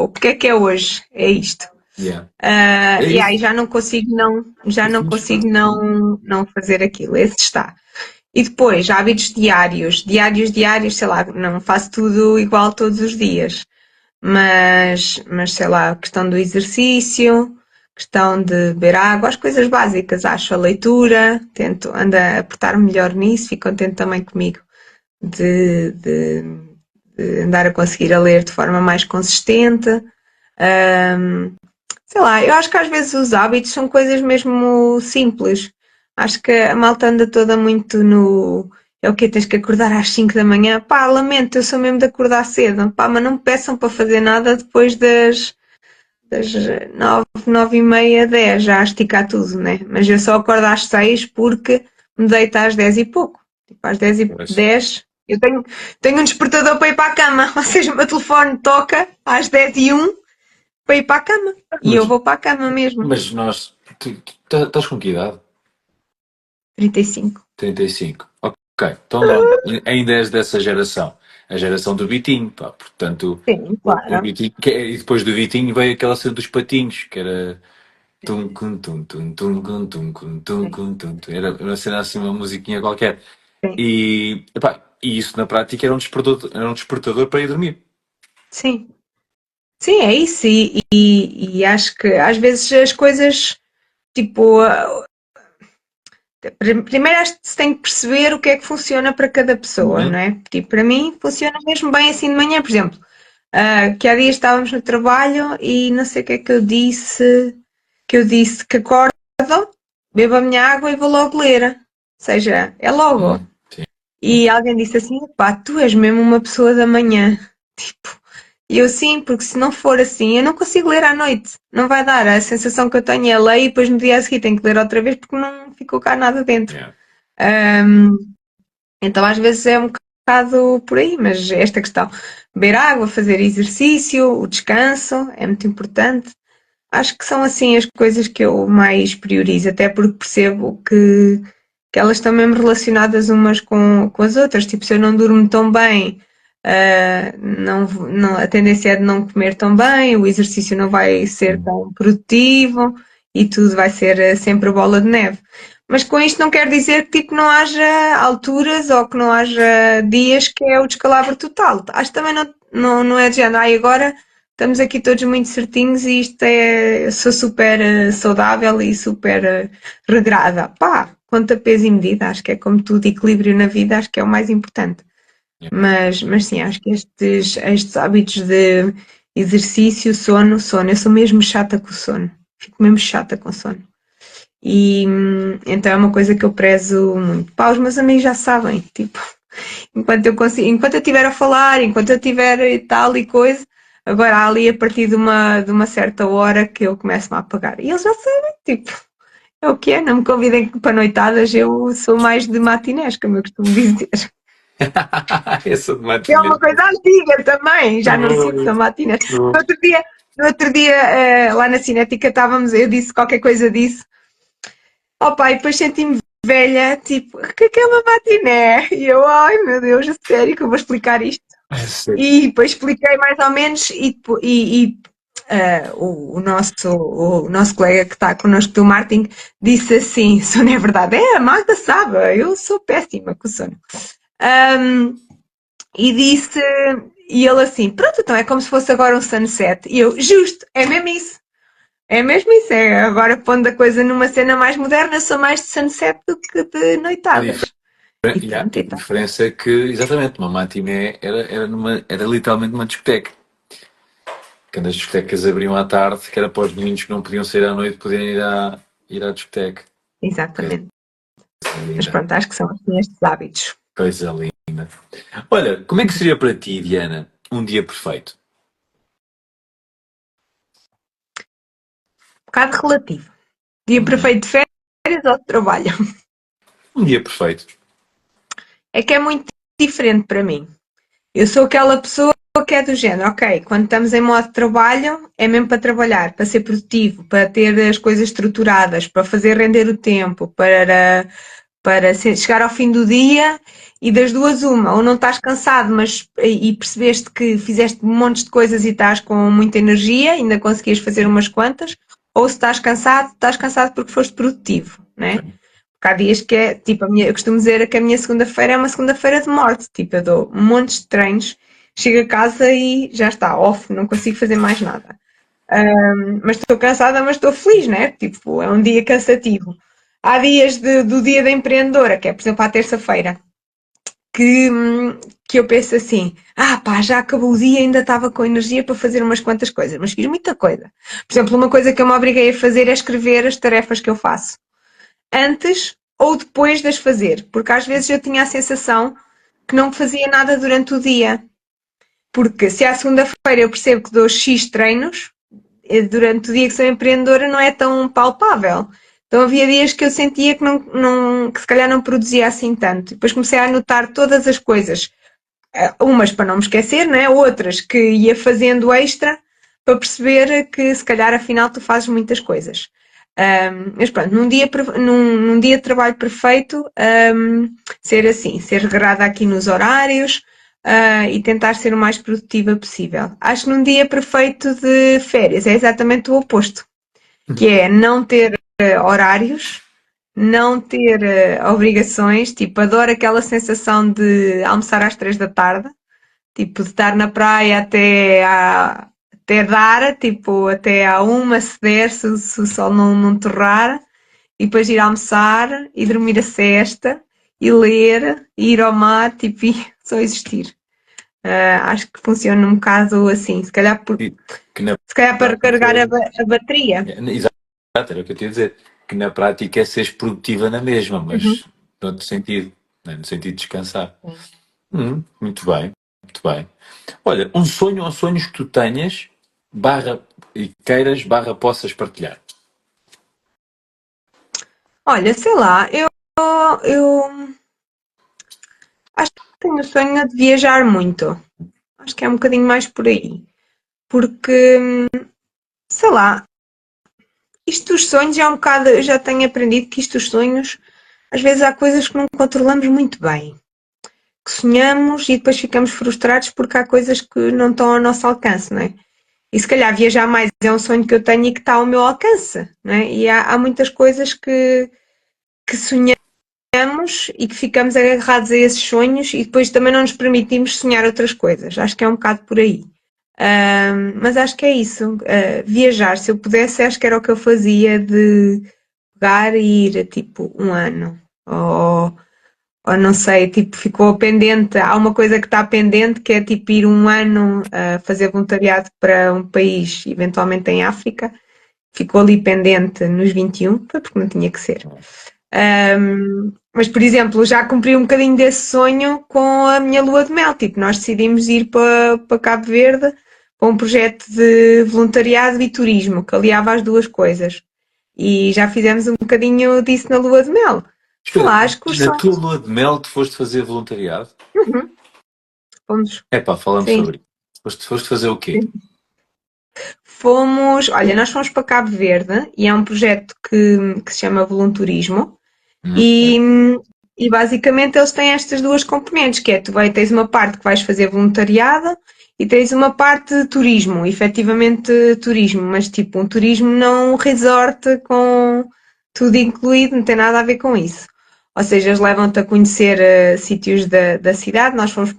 o que é hoje? É isto. Yeah. E aí É já não fixe, pá. consigo não fazer aquilo. Esse está. E depois, hábitos diários, sei lá, não faço tudo igual todos os dias, mas sei lá, questão do exercício, questão de beber água, as coisas básicas, acho a leitura, tento, ando a portar melhor nisso, fico contente também comigo. de, de andar a conseguir a ler de forma mais consistente. Sei lá, eu acho que às vezes os hábitos são coisas mesmo simples. Acho que a malta anda toda muito no. É o quê? Tens que acordar às 5 da manhã. Pá, lamento, eu sou mesmo de acordar cedo. Pá, mas não me peçam para fazer nada depois das 9, 9 e meia, 10, já a esticar tudo, né? Mas eu só acordo às 6 porque me deito às 10 e pouco. Tipo, às 10 e Pois. 10 eu tenho um despertador para ir para a cama. Ou seja, o meu telefone toca às 10 e 1 para ir para a cama. E eu Mas, vou para a cama mesmo. mas nós. Tu estás com que idade? 35. 35. Ok, então não, ainda és dessa geração. A geração do Vitinho, pá. Portanto, Sim, o claro. Vitinho, e depois do Vitinho veio aquela cena dos patinhos, que era. Tum, cum, tum, tum, tum, cum, tum, cum, tum, Sim, cum, tum, tum. Era uma cena assim, uma musiquinha qualquer. sim. E isso na prática era um despertador para ir dormir. Sim, sim, é isso. E acho que às vezes as coisas, tipo, primeiro acho que se tem que perceber o que é que funciona para cada pessoa, não Uhum. é? Tipo, para mim funciona mesmo bem assim de manhã, por exemplo, que há dias estávamos no trabalho e não sei o que é que eu disse que acordo, bebo a minha água e vou logo ler. Ou seja, é logo. Sim. E alguém disse assim, pá, tu és mesmo uma pessoa da manhã. Tipo, e eu sim, porque se não for assim, eu não consigo ler à noite. Não vai dar. A sensação que eu tenho é ler e depois no dia a seguir tenho que ler outra vez porque não ficou cá nada dentro. Yeah. Então às vezes é um bocado por aí, mas esta questão, beber água, fazer exercício, o descanso é muito importante. Acho que são assim as coisas que eu mais priorizo, até porque percebo que elas estão mesmo relacionadas umas com as outras. Tipo, se eu não durmo tão bem, a tendência é de não comer tão bem, o exercício não vai ser tão produtivo e tudo vai ser sempre bola de neve. Mas com isto não quer dizer que tipo, não haja alturas ou que não haja dias que é o descalabro total. Acho que também não é de género, agora estamos aqui todos muito certinhos e isto é, eu sou super saudável e super regrada. Pá, conta peso e medida, acho que é como tudo, equilíbrio na vida, acho que é o mais importante. Yeah. Mas sim, acho que estes hábitos de exercício, sono, eu sou mesmo chata com o sono. Fico mesmo chata com o sono. E então é uma coisa que eu prezo muito. Pá, os meus amigos já sabem, tipo, enquanto eu estiver a falar, enquanto eu estiver e tal e coisa, agora há ali a partir de uma certa hora que eu começo-me a apagar. E eles já sabem, tipo, é o que é, não me convidem para noitadas, eu sou mais de matinés, como eu costumo dizer. Essa de É uma matinês. coisa antiga também, já não sinto são matinés. No outro dia, lá na Cinética estávamos, eu disse qualquer coisa disso. Opa, e depois senti-me velha, tipo, o que é uma matiné? E eu, ai meu Deus, a sério que eu vou explicar isto? E depois expliquei mais ou menos o nosso colega que está connosco do marketing disse assim, sono é verdade, a Magda sabe, eu sou péssima com o sono. Um, e disse, e ele assim, pronto, então é como se fosse agora um sunset. E eu, justo, é mesmo isso. É mesmo isso, é agora pondo a coisa numa cena mais moderna, sou mais de sunset do que de A noitadas. E Yeah, pronto, a e tal. diferença é que, exatamente, uma matiné era literalmente uma discoteca. Quando as discotecas abriam à tarde, que era para os meninos que não podiam sair à noite, poderem ir à discoteca. Coisa Exatamente. Mas linda, pronto, acho que são assim estes hábitos. coisa linda. Olha, como é que seria para ti, Diana, um dia perfeito? Um bocado relativo. Dia Uhum. perfeito de férias ou de trabalho? Um dia perfeito. É que é muito diferente para mim. Eu sou aquela pessoa que é do género, ok, quando estamos em modo de trabalho, é mesmo para trabalhar, para ser produtivo, para ter as coisas estruturadas, para fazer render o tempo, para chegar ao fim do dia e das duas uma, ou não estás cansado, mas e percebeste que fizeste montes de coisas e estás com muita energia, ainda conseguias fazer umas quantas, ou se estás cansado porque foste produtivo, né? Ok. Porque há dias que é, tipo, eu costumo dizer que a minha segunda-feira é uma segunda-feira de morte, tipo, eu dou montes de treinos, chego a casa e já está, off, não consigo fazer mais nada. Mas estou cansada, mas estou feliz, né? Tipo, é um dia cansativo. Há dias do dia da empreendedora, que é, por exemplo, à terça-feira, que eu penso assim, pá, já acabou o dia, ainda estava com energia para fazer umas quantas coisas, mas fiz muita coisa. Por exemplo, uma coisa que eu me obriguei a fazer é escrever as tarefas que eu faço, antes ou depois de as fazer, porque às vezes eu tinha a sensação que não fazia nada durante o dia. Porque se à segunda-feira eu percebo que dou X treinos, durante o dia que sou empreendedora não é tão palpável. Então havia dias que eu sentia que se calhar não produzia assim tanto. Depois comecei a anotar todas as coisas, umas para não me esquecer, não é? Outras que ia fazendo extra para perceber que se calhar afinal tu fazes muitas coisas. Mas pronto, num dia de trabalho perfeito, ser assim, ser regrada aqui nos horários, e tentar ser o mais produtiva possível. Acho que num dia perfeito de férias é exatamente o oposto, que é não ter horários, não ter obrigações, tipo, adoro aquela sensação de almoçar às 3 da tarde, tipo, de estar na praia até dar, tipo, até à 1 se der, se o sol não torrar, e depois ir almoçar e dormir a sesta e ler e ir ao mar, tipo, e só existir. Acho que funciona um bocado assim, Que na se calhar para recarregar prática. a bateria. Exato, era o que eu tinha a dizer. Que na prática é seres produtiva na mesma, Uhum. mas noutro sentido, né? No sentido de descansar. Sim. Muito bem, muito bem. Olha, um sonho ou sonhos que tu tenhas, barra e queiras, barra possas partilhar. Olha, sei lá, eu acho que tenho o sonho de viajar muito. Acho que é um bocadinho mais por aí. Porque, sei lá, isto dos sonhos é um bocado. Eu já tenho aprendido que isto dos sonhos, às vezes há coisas que não controlamos muito bem. Que sonhamos e depois ficamos frustrados porque há coisas que não estão ao nosso alcance, não é? E se calhar viajar mais é um sonho que eu tenho e que está ao meu alcance, não é? E há muitas coisas que sonhamos e que ficamos agarrados a esses sonhos e depois também não nos permitimos sonhar outras coisas. Acho que é um bocado por aí. Mas acho que é isso. Viajar, se eu pudesse, acho que era o que eu fazia de pegar e ir tipo um ano. Ou não sei, tipo, ficou pendente. Há uma coisa que está pendente que é tipo ir um ano a fazer voluntariado para um país, eventualmente em África. Ficou ali pendente nos 21, foi porque não tinha que ser. Mas, por exemplo, já cumpri um bocadinho desse sonho com a minha lua de mel. Tipo, nós decidimos ir para Cabo Verde para um projeto de voluntariado e turismo, que aliava as duas coisas. E já fizemos um bocadinho disso na lua de mel. Sei Espera, lá, acho que os na tua sonhos. lua de mel tu foste fazer voluntariado? Uhum, fomos. Epá, falamos Sim, sobre isso. Foste fazer o quê? sim. Olha, nós fomos para Cabo Verde e é um projeto que se chama Volunturismo. Ok. E, e basicamente eles têm estas duas componentes, que é tens uma parte que vais fazer voluntariado e tens uma parte de turismo, efetivamente turismo, mas tipo um turismo não um resort com tudo incluído, não tem nada a ver com isso. Ou seja, eles levam-te a conhecer sítios da cidade, nós fomos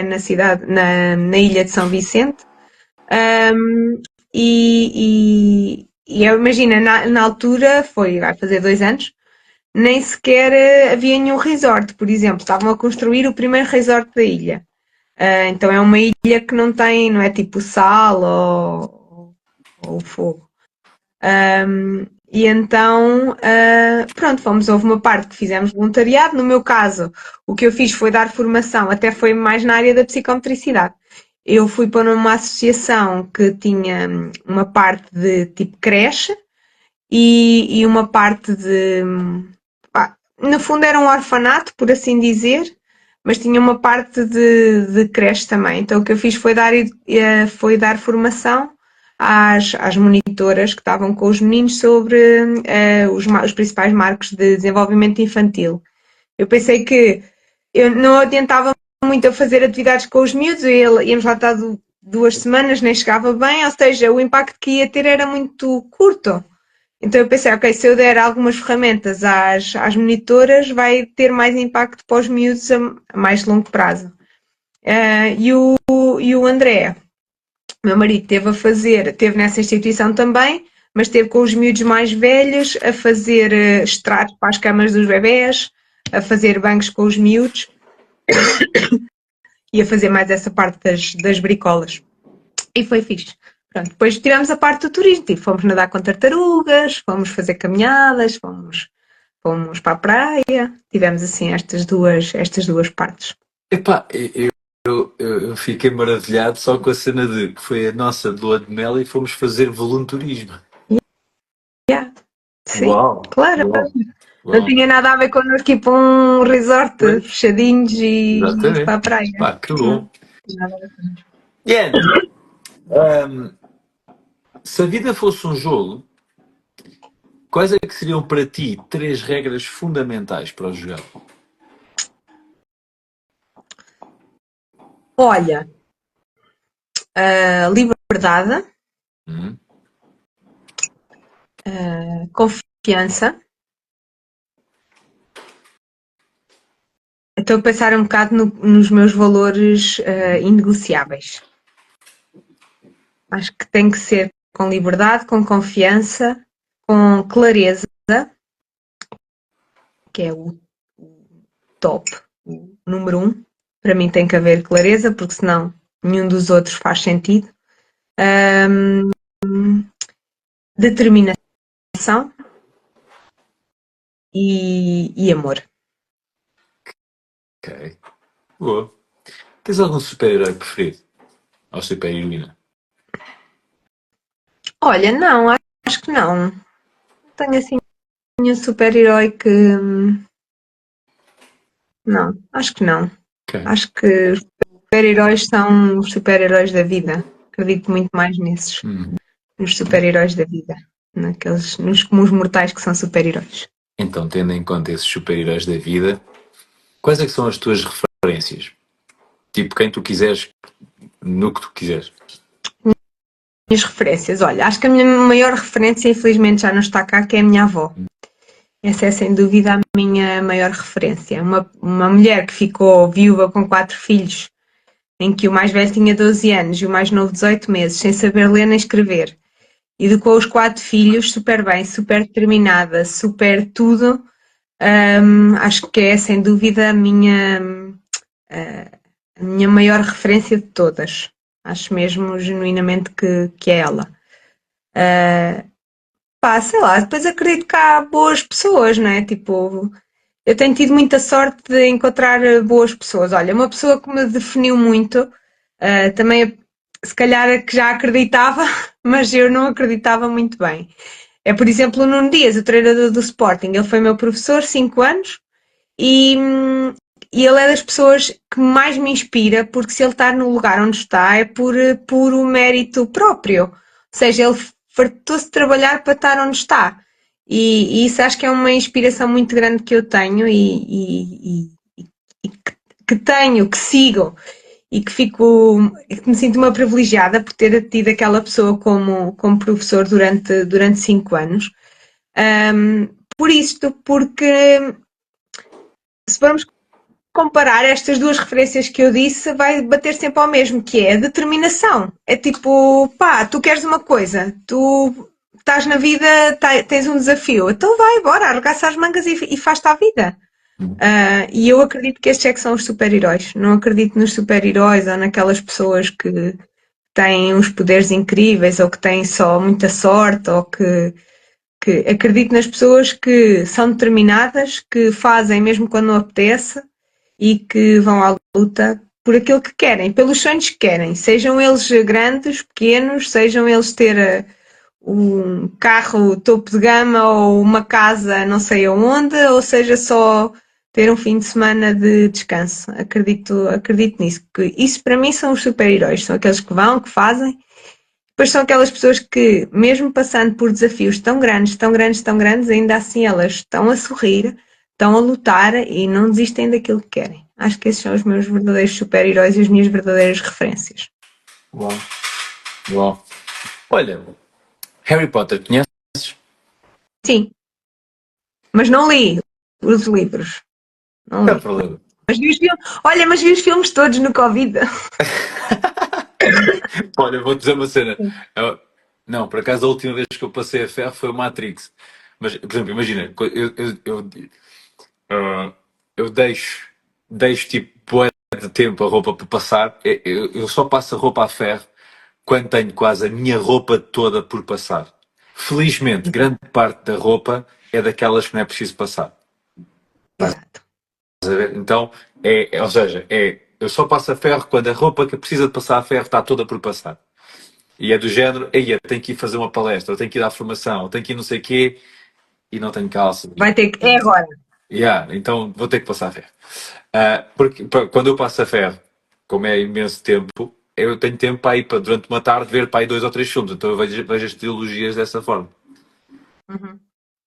na cidade, na ilha de São Vicente, e eu imagino, na altura, vai fazer 2 anos, nem sequer havia nenhum resort, por exemplo, estavam a construir o primeiro resort da ilha. Então é uma ilha que não é tipo sal ou fogo. E então, pronto, houve uma parte que fizemos voluntariado. No meu caso, o que eu fiz foi dar formação, até foi mais na área da psicometricidade. Eu fui para uma associação que tinha uma parte de tipo creche e uma parte de, no fundo era um orfanato, por assim dizer, mas tinha uma parte de creche também. Então o que eu fiz foi dar formação às monitoras que estavam com os meninos sobre os principais marcos de desenvolvimento infantil. Eu pensei que eu não adiantava muito a fazer atividades com os miúdos, íamos lá estar 2 semanas, nem chegava bem, ou seja, o impacto que ia ter era muito curto. Então eu pensei, ok, se eu der algumas ferramentas às monitoras, vai ter mais impacto para os miúdos a mais longo prazo. E o André, meu marido, esteve nessa instituição também, mas esteve com os miúdos mais velhos a fazer estratos para as camas dos bebés, a fazer bancos com os miúdos. Ia fazer mais essa parte das bricolas. E foi fixe. Pronto, depois tivemos a parte do turismo, tipo, fomos nadar com tartarugas, fomos fazer caminhadas, fomos para a praia, tivemos assim estas duas partes. Epá, eu fiquei maravilhado só com a cena de que foi a nossa lua de mel e fomos fazer voluntarismo. Yeah, sim, Uau, claro. uau, Não uau. tinha nada a ver connosco ir para um resort Pois, fechadinhos e ir para exatamente. a praia. Pá, que bom. Nada a ver connosco. Diana, se a vida fosse um jogo, quais é que seriam para ti três regras fundamentais para o jogar? Olha, liberdade, Hum? confiança. Estou a pensar um bocado nos meus valores inegociáveis. Acho que tem que ser com liberdade, com confiança, com clareza, que é o top, o número um. Para mim tem que haver clareza, porque senão nenhum dos outros faz sentido. Determinação e amor. Ok. Boa. Tens algum super-herói preferido? Ou super-heroína? Olha, não, acho que não. Não tenho assim nenhum super-herói que. Não, acho que não. Ok. Acho que os super-heróis são os super-heróis da vida. Acredito muito mais nesses, Hum. nos super-heróis da vida. Nos comuns mortais que são super-heróis. Então, tendo em conta esses super-heróis da vida, quais é que são as tuas referências? Tipo, quem tu quiseres, no que tu quiseres. Minhas referências, olha, acho que a minha maior referência, infelizmente já não está cá, que é a minha avó. Essa é sem dúvida a minha maior referência. Uma mulher que ficou viúva com 4 filhos, em que o mais velho tinha 12 anos e o mais novo 18 meses, sem saber ler nem escrever. Educou os 4 filhos super bem, super determinada, super tudo. Acho que é sem dúvida a minha maior referência de todas. Acho mesmo genuinamente que é ela. Pá, sei lá, depois acredito que há boas pessoas, não é? Tipo, eu tenho tido muita sorte de encontrar boas pessoas. Olha, uma pessoa que me definiu muito, também se calhar é que já acreditava, mas eu não acreditava muito bem. É, por exemplo, o Nuno Dias, o treinador do Sporting. Ele foi meu professor 5 anos e, e ele é das pessoas que mais me inspira, porque se ele está no lugar onde está é por puro mérito próprio. Ou seja, ele fartou-se de trabalhar para estar onde está. E isso acho que é uma inspiração muito grande que eu tenho e que tenho, que sigo e que me sinto uma privilegiada por ter tido aquela pessoa como professor durante 5 anos. Por isto, porque se formos comparar estas duas referências que eu disse, vai bater sempre ao mesmo, que é a determinação. É tipo, pá, tu queres uma coisa, tu estás na vida, tens um desafio, então vai, bora, arregaça as mangas e faz-te a vida. E eu acredito que estes é que são os super-heróis. Não acredito nos super-heróis ou naquelas pessoas que têm uns poderes incríveis ou que têm só muita sorte ou que acredito nas pessoas que são determinadas, que fazem mesmo quando não apetece e que vão à luta por aquilo que querem, pelos sonhos que querem, sejam eles grandes, pequenos, sejam eles ter um carro topo de gama ou uma casa não sei aonde, ou seja só ter um fim de semana de descanso. Acredito nisso, porque isso para mim são os super-heróis, são aqueles que vão, que fazem. Depois são aquelas pessoas que, mesmo passando por desafios tão grandes, tão grandes, tão grandes, ainda assim elas estão a sorrir, estão a lutar e não desistem daquilo que querem. Acho que esses são os meus verdadeiros super-heróis e as minhas verdadeiras referências. Uau. Uau. Olha, Harry Potter, conheces? Sim, mas não li os livros. Não Não há li. problema. Mas vi os filmes. Olha, mas vi os filmes todos no Covid. Olha, vou dizer uma cena. Não, por acaso a última vez que eu passei a ferro foi o Matrix. Mas, por exemplo, imagina, eu deixo. deixo tipo bué de tempo a roupa para passar. Eu só passo a roupa a ferro quando tenho quase a minha roupa toda por passar. Felizmente, grande parte da roupa é daquelas que não é preciso passar. Exato. Estás a ver? Então, ou seja, eu só passo a ferro quando a roupa que precisa de passar a ferro está toda por passar. E é do género, aí eu tenho que ir fazer uma palestra, eu tenho que ir à formação, eu tenho que ir não sei o quê, e não tenho calça. Vai ter que. É agora. Então vou ter que passar a ferro. Porque quando eu passo a ferro, como é imenso tempo, eu tenho tempo para ir durante uma tarde ver para aí 2 ou 3 filmes. Então eu vejo as trilogias dessa forma. Uhum.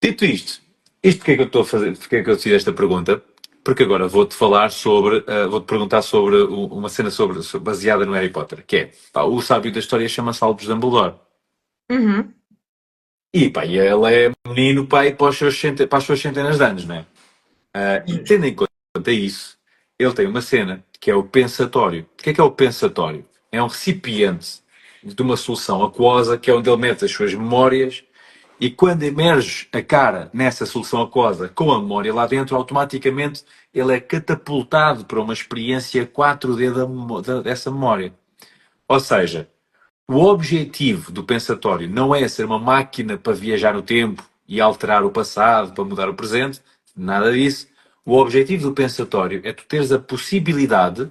Dito isto porque é que eu estou a fazer, porque é que eu decidi esta pergunta? Porque agora vou-te falar sobre, vou-te perguntar sobre uma cena baseada no Harry Potter, que é, pá, o sábio da história chama-se Albus Dumbledore. Uhum. E, pá, e ele é menino, pá, e para as suas centenas de anos, não é? E tendo em conta isso, ele tem uma cena que é o pensatório. O que é o pensatório? É um recipiente de uma solução aquosa que é onde ele mete as suas memórias e quando emerge a cara nessa solução aquosa com a memória lá dentro, automaticamente ele é catapultado para uma experiência 4D dessa memória. Ou seja, o objetivo do pensatório não é ser uma máquina para viajar no tempo e alterar o passado, para mudar o presente, nada disso. O objetivo do pensatório é tu teres a possibilidade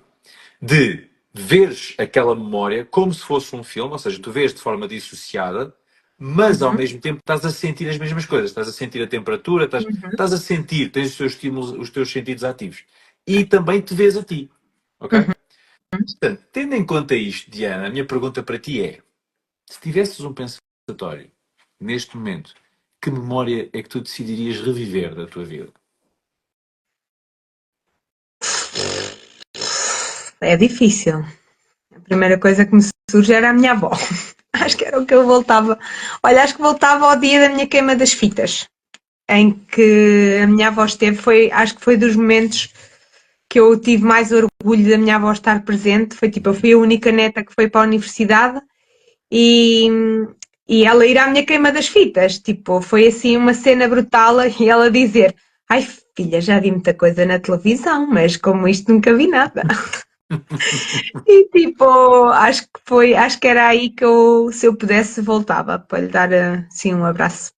de veres aquela memória como se fosse um filme, ou seja, tu vês de forma dissociada, mas ao Uhum. mesmo tempo estás a sentir as mesmas coisas, estás a sentir a temperatura, Uhum. estás a sentir, tens os teus estímulos, os teus sentidos ativos. E também te vês a ti, ok? Uhum. Portanto, tendo em conta isto, Diana, a minha pergunta para ti é: se tivesses um pensatório neste momento, que memória é que tu decidirias reviver da tua vida? É difícil. A primeira coisa que me surge era a minha avó. Acho que era o que eu voltava. Olha, acho que voltava ao dia da minha queima das fitas, em que a minha avó esteve. Acho que foi dos momentos que eu tive mais orgulho da minha avó estar presente. Foi tipo, eu fui a única neta que foi para a universidade e, e ela ir à minha queima das fitas. Tipo, foi assim uma cena brutal e ela dizer: Ai filha, já vi muita coisa na televisão, mas como isto nunca vi nada. E tipo, acho que era aí que eu, se eu pudesse, voltava para lhe dar assim um abraço.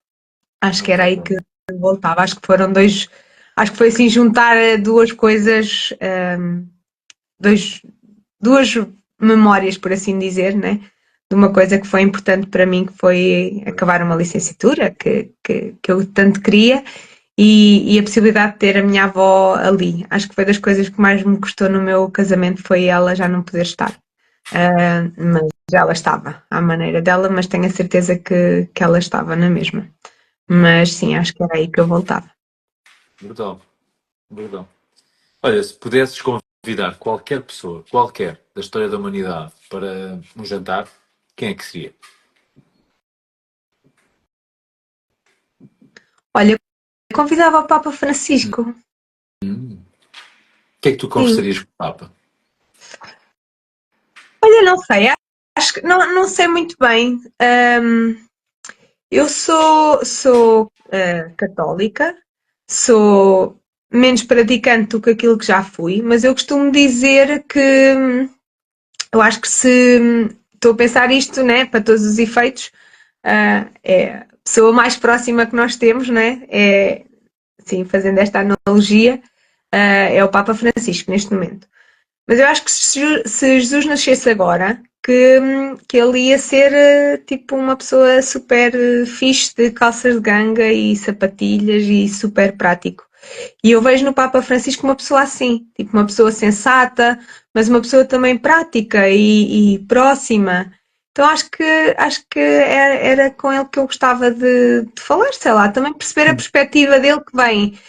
Acho que era aí que eu voltava. Acho que foi assim juntar duas coisas, dois, duas memórias, por assim dizer, né? De uma coisa que foi importante para mim, que foi acabar uma licenciatura, que eu tanto queria, e a possibilidade de ter a minha avó ali. Acho que foi das coisas que mais me custou no meu casamento, foi ela já não poder estar. Mas ela estava à maneira dela, mas tenho a certeza que ela estava na mesma. Mas sim, acho que era aí que eu voltava. Brutal, brutal. Olha, se pudesses convidar qualquer pessoa, qualquer, da história da humanidade para um jantar, quem é que seria? Olha, convidava o Papa Francisco. O que é que tu Sim. conversarias com o Papa? Olha, não sei, acho que não sei muito bem. Eu sou católica, sou menos praticante do que aquilo que já fui, mas eu costumo dizer que eu acho que se estou a pensar isto, né, para todos os efeitos, é a pessoa mais próxima que nós temos, né, é, sim, fazendo esta analogia, é o Papa Francisco neste momento. Mas eu acho que se Jesus nascesse agora, que ele ia ser tipo uma pessoa super fixe de calças de ganga e sapatilhas e super prático. E eu vejo no Papa Francisco uma pessoa assim, tipo uma pessoa sensata, mas uma pessoa também prática e próxima. Então acho que era com ele que eu gostava de falar, sei lá, também perceber a perspectiva dele que vem.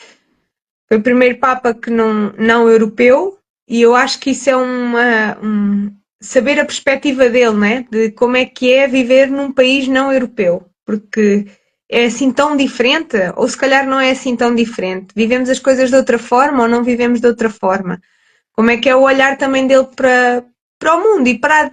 Foi o primeiro Papa que não europeu, e eu acho que isso é saber a perspectiva dele, né? De como é que é viver num país não europeu, porque é assim tão diferente, ou se calhar não é assim tão diferente. Vivemos as coisas de outra forma ou não vivemos de outra forma. Como é que é o olhar também dele para o mundo e para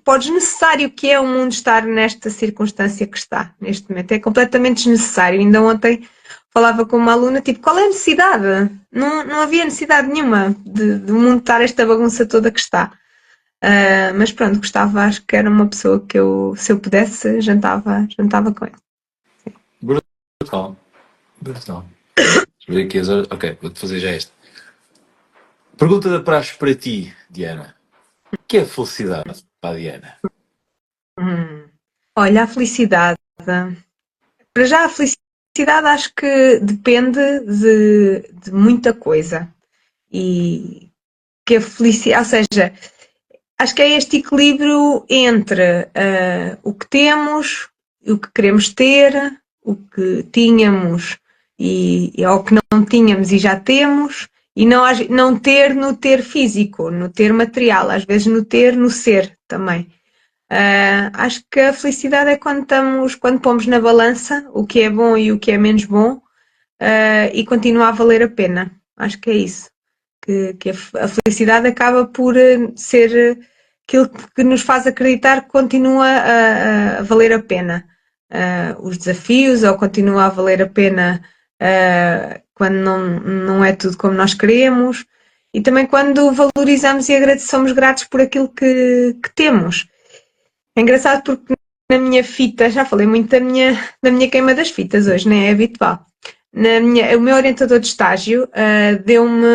o desnecessário que é o mundo estar nesta circunstância que está neste momento. É completamente desnecessário. Ainda ontem falava com uma aluna, tipo, qual é a necessidade? Não havia necessidade nenhuma de montar esta bagunça toda que está. Mas pronto, gostava, acho que era uma pessoa que eu, se eu pudesse, jantava com ele. Brutal. Brutal. Deixa eu ver aqui as horas. Ok, vou-te fazer já esta. Pergunta da praxe para ti, Diana. O que é felicidade para a Diana? Olha, a felicidade. Para já, a felicidade acho que depende de muita coisa. E que a felicidade, ou seja, acho que é este equilíbrio entre o que temos, o que queremos ter, o que tínhamos e ao que não tínhamos e já temos, e não ter no ter físico, no ter material, às vezes no ter no ser também. Acho que a felicidade é quando pomos na balança o que é bom e o que é menos bom, e continua a valer a pena. Acho que é isso. Que a felicidade acaba por ser aquilo que nos faz acreditar que continua a valer a pena os desafios, ou continua a valer a pena quando não é tudo como nós queremos, e também quando valorizamos e somos gratos por aquilo que temos. É engraçado porque na minha fita, já falei muito da minha queima das fitas hoje, não é habitual. O meu orientador de estágio deu-me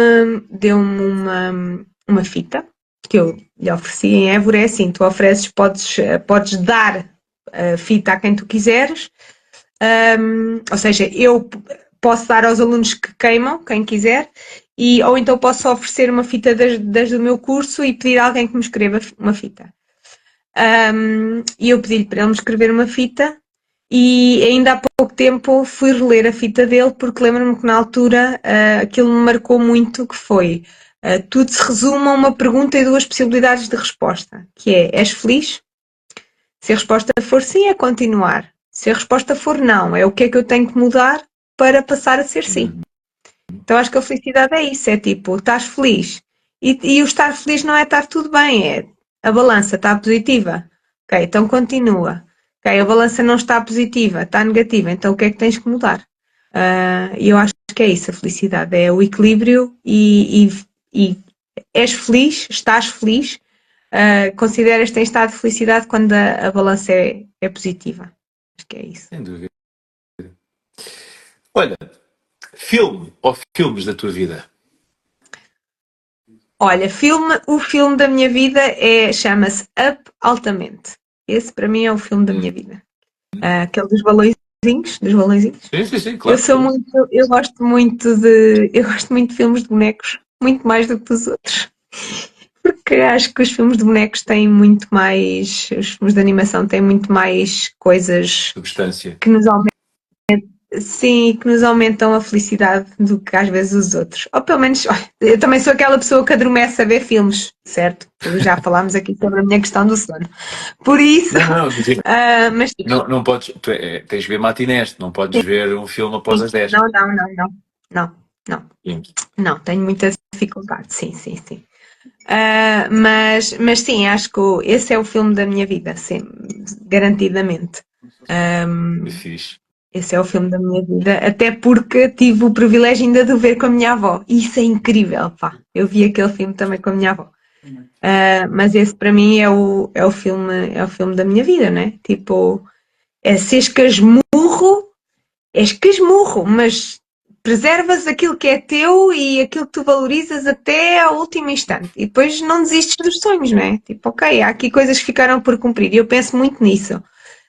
uma fita que eu lhe ofereci em Évora. É assim, tu ofereces, podes dar a fita a quem tu quiseres, ou seja, eu posso dar aos alunos que queimam, quem quiser, ou então posso oferecer uma fita das do meu curso e pedir a alguém que me escreva uma fita. E eu pedi-lhe para ele me escrever uma fita, e ainda há pouco tempo fui reler a fita dele, porque lembro-me que na altura aquilo me marcou muito, que foi tudo se resume a uma pergunta e duas possibilidades de resposta, que é: és feliz? Se a resposta for sim, é continuar. Se a resposta for não, é o que é que eu tenho que mudar para passar a ser sim. Então acho que a felicidade é isso, é tipo, estás feliz. E o estar feliz não é estar tudo bem, é a balança está positiva. Ok, então continua. Ok, a balança não está positiva, está negativa, então o que é que tens que mudar? E eu acho que é isso, a felicidade, é o equilíbrio e és feliz, estás feliz, consideras que tens estado de felicidade quando a balança é positiva. Acho que é isso. Sem dúvida. Olha, filme ou filmes da tua vida? Olha, o filme da minha vida chama-se Up Altamente. Esse para mim é o filme da minha vida. Aquele dos balõezinhos, Sim, claro. Eu gosto muito de filmes de bonecos, muito mais do que dos outros. Porque acho que os filmes de bonecos têm muito mais, os filmes de animação têm muito mais coisas Substância. que nos aumentam. Sim, que nos aumentam a felicidade do que às vezes os outros. Ou pelo menos, olha, eu também sou aquela pessoa que adormece a ver filmes, certo? Já falámos aqui sobre a minha questão do sono. Por isso, mas sim, Não podes, tens de ver matinés, não podes ver um filme após as 10. não, tenho muita dificuldade, sim. Mas sim, acho que esse é o filme da minha vida, sim, garantidamente. Que fixe. Esse é o filme da minha vida, até porque tive o privilégio ainda de o ver com a minha avó. E isso é incrível, pá. Eu vi aquele filme também com a minha avó. Mas esse para mim é o filme da minha vida, né? Tipo, se és casmurro, mas preservas aquilo que é teu e aquilo que tu valorizas até ao último instante. E depois não desistes dos sonhos, não é? Tipo, ok, há aqui coisas que ficaram por cumprir. E eu penso muito nisso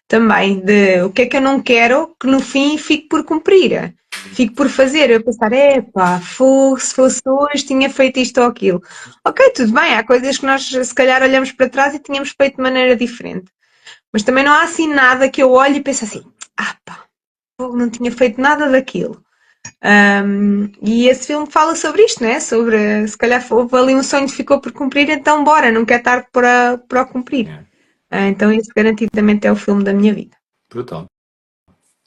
também, de o que é que eu não quero que no fim fique por cumprir, fique por fazer. Eu pensar, epá, se fosse hoje tinha feito isto ou aquilo. Ok, tudo bem, há coisas que nós se calhar olhamos para trás e tínhamos feito de maneira diferente. Mas também não há assim nada que eu olhe e pense assim, pá, não tinha feito nada daquilo. E esse filme fala sobre isto, né? Sobre, se calhar houve ali um sonho que ficou por cumprir, então bora, nunca é tarde para o cumprir. Então esse garantidamente é o filme da minha vida. Brutal.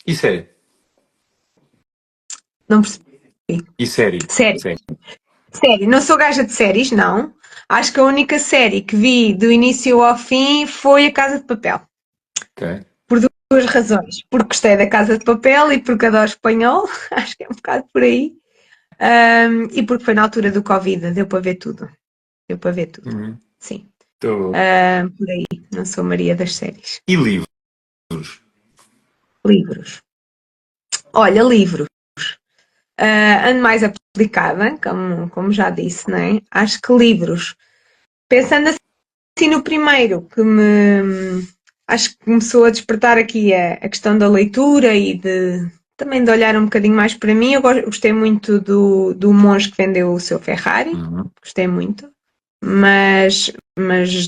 E série? Não percebi. E série? Série. Não sou gaja de séries, não. Acho que a única série que vi do início ao fim foi A Casa de Papel. Ok. Por duas razões. Porque gostei da Casa de Papel e porque adoro espanhol, acho que é um bocado por aí. E porque foi na altura do Covid, deu para ver tudo. Deu para ver tudo. Uhum. Sim. Tô. Por aí, não sou Maria das séries. E livros? Livros. Olha, livros. Ando mais aplicada, como já disse, não é? Acho que livros. Pensando assim no primeiro, acho que começou a despertar aqui a questão da leitura e também de olhar um bocadinho mais para mim. Eu gostei muito do monge que vendeu o seu Ferrari, Uhum. gostei muito. Mas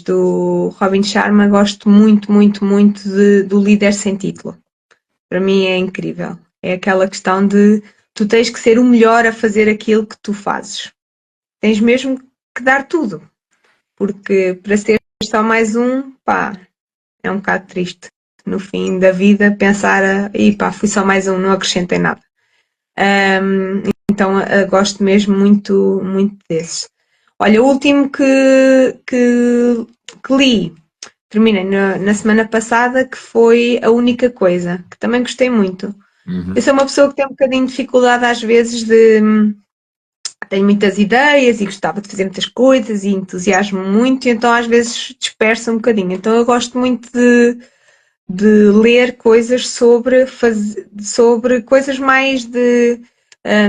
do Robin Sharma gosto muito, muito, muito do Líder Sem Título. Para mim é incrível. É aquela questão de tu tens que ser o melhor a fazer aquilo que tu fazes. Tens mesmo que dar tudo. Porque para ser só mais um, pá, é um bocado triste. No fim da vida, pensar, e pá, fui só mais um, não acrescentei nada. Então gosto mesmo muito, muito desses. Olha, o último que li, terminei na semana passada, que foi A Única Coisa, que também gostei muito. Uhum. Eu sou uma pessoa que tem um bocadinho de dificuldade às vezes tenho muitas ideias e gostava de fazer muitas coisas e entusiasmo muito, e então às vezes disperso um bocadinho. Então eu gosto muito de ler coisas sobre coisas mais de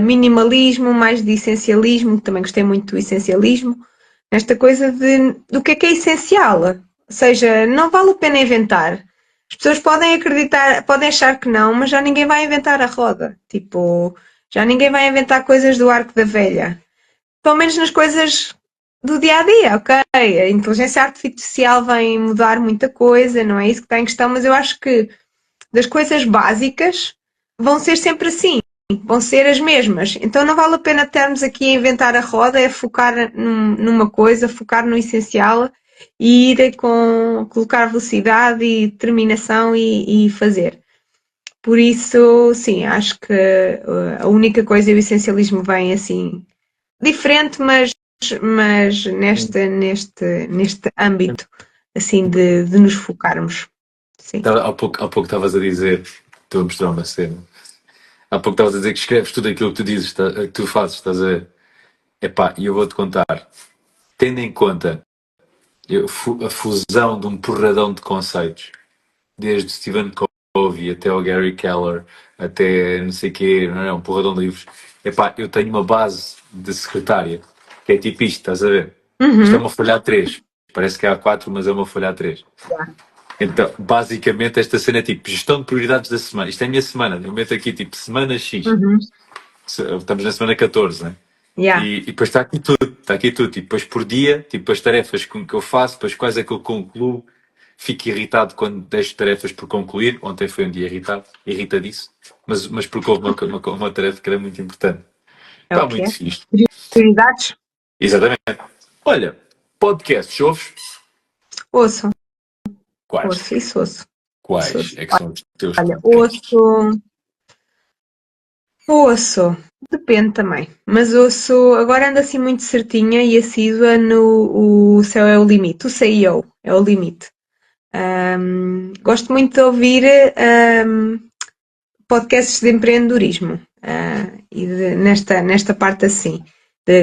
minimalismo, mais de essencialismo, que também gostei muito do essencialismo, nesta coisa do que é essencial. Ou seja, não vale a pena inventar. As pessoas podem acreditar, podem achar que não, mas já ninguém vai inventar a roda. Tipo, já ninguém vai inventar coisas do arco da velha. Pelo menos nas coisas do dia a dia, ok? A inteligência artificial vem mudar muita coisa, não é isso que está em questão, mas eu acho que das coisas básicas vão ser sempre assim, vão ser as mesmas. Então não vale a pena estarmos aqui a inventar a roda, é focar numa coisa, focar no essencial e ir colocar velocidade e determinação e fazer. Por isso, sim, acho que a única coisa e o essencialismo vem assim diferente, mas neste âmbito assim de nos focarmos. Sim. Há pouco estavas a dizer, estou a mostrar uma cena. Há pouco estavas a dizer que escreves tudo aquilo que tu dizes, que tu fazes, estás a ver? Epá, e eu vou-te contar. Tendo em conta a fusão de um porradão de conceitos, desde Stephen Covey até o Gary Keller, até não sei o quê, não é? Um porradão de livros. Epá, eu tenho uma base de secretária, que é tipo isto, estás a ver? Isto é Uhum. uma folha A3. Parece que é A4, mas é uma folha A3. Então, basicamente, esta cena é tipo gestão de prioridades da semana. Isto é a minha semana. Eu meto aqui tipo semana X. Uhum. Estamos na semana 14, né? Yeah. E depois está aqui tudo. Está aqui tudo. E depois por dia, tipo as tarefas que eu faço, depois quais é que eu concluo. Fico irritado quando deixo tarefas por concluir. Ontem foi um dia irritadiço. Mas porque houve uma tarefa que era muito importante. É o Está que muito é. fixe. Prioridades? Exatamente. Olha, podcasts, ouves? Ouço, Quais? ouço, isso ouço. Isso Quais ouço. é que são os teus Olha, podcasts? ouço, depende também, mas ouço, agora ando assim muito certinha e assídua no O Céu é o Limite, o CEO é o limite. Gosto muito de ouvir podcasts de empreendedorismo e nesta parte assim.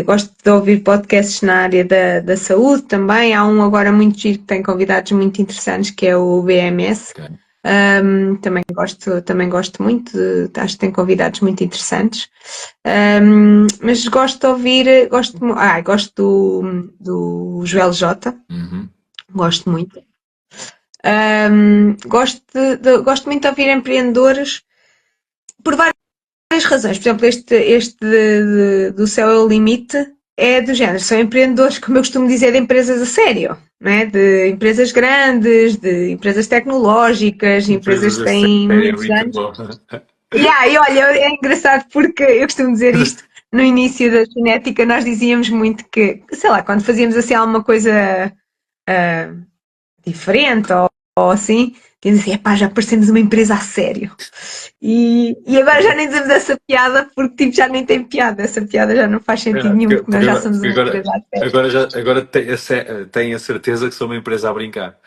Gosto de ouvir podcasts na área da saúde também. Há um agora muito giro que tem convidados muito interessantes que é o BMS. Okay. Também gosto muito, acho que tem convidados muito interessantes. Mas gosto de ouvir, gosto do Joel J, Uhum. gosto muito. Gosto muito de ouvir empreendedores por várias razões. Por exemplo, este do Céu é o Limite é do género. São empreendedores, como eu costumo dizer, de empresas a sério, não é? De empresas grandes, de empresas tecnológicas, empresas Empresas que a têm sério, é muitos muito anos. bom. E olha, é engraçado porque eu costumo dizer isto. No início da cinética, nós dizíamos muito que, sei lá, quando fazíamos assim alguma coisa diferente ou assim, dizíamos assim, epá, já parecemos uma empresa a sério. E agora já nem dizemos essa piada porque tipo, já nem tem piada. Essa piada já não faz sentido nenhum porque nós já somos uma empresa a sério. Agora tem a certeza que sou uma empresa a brincar.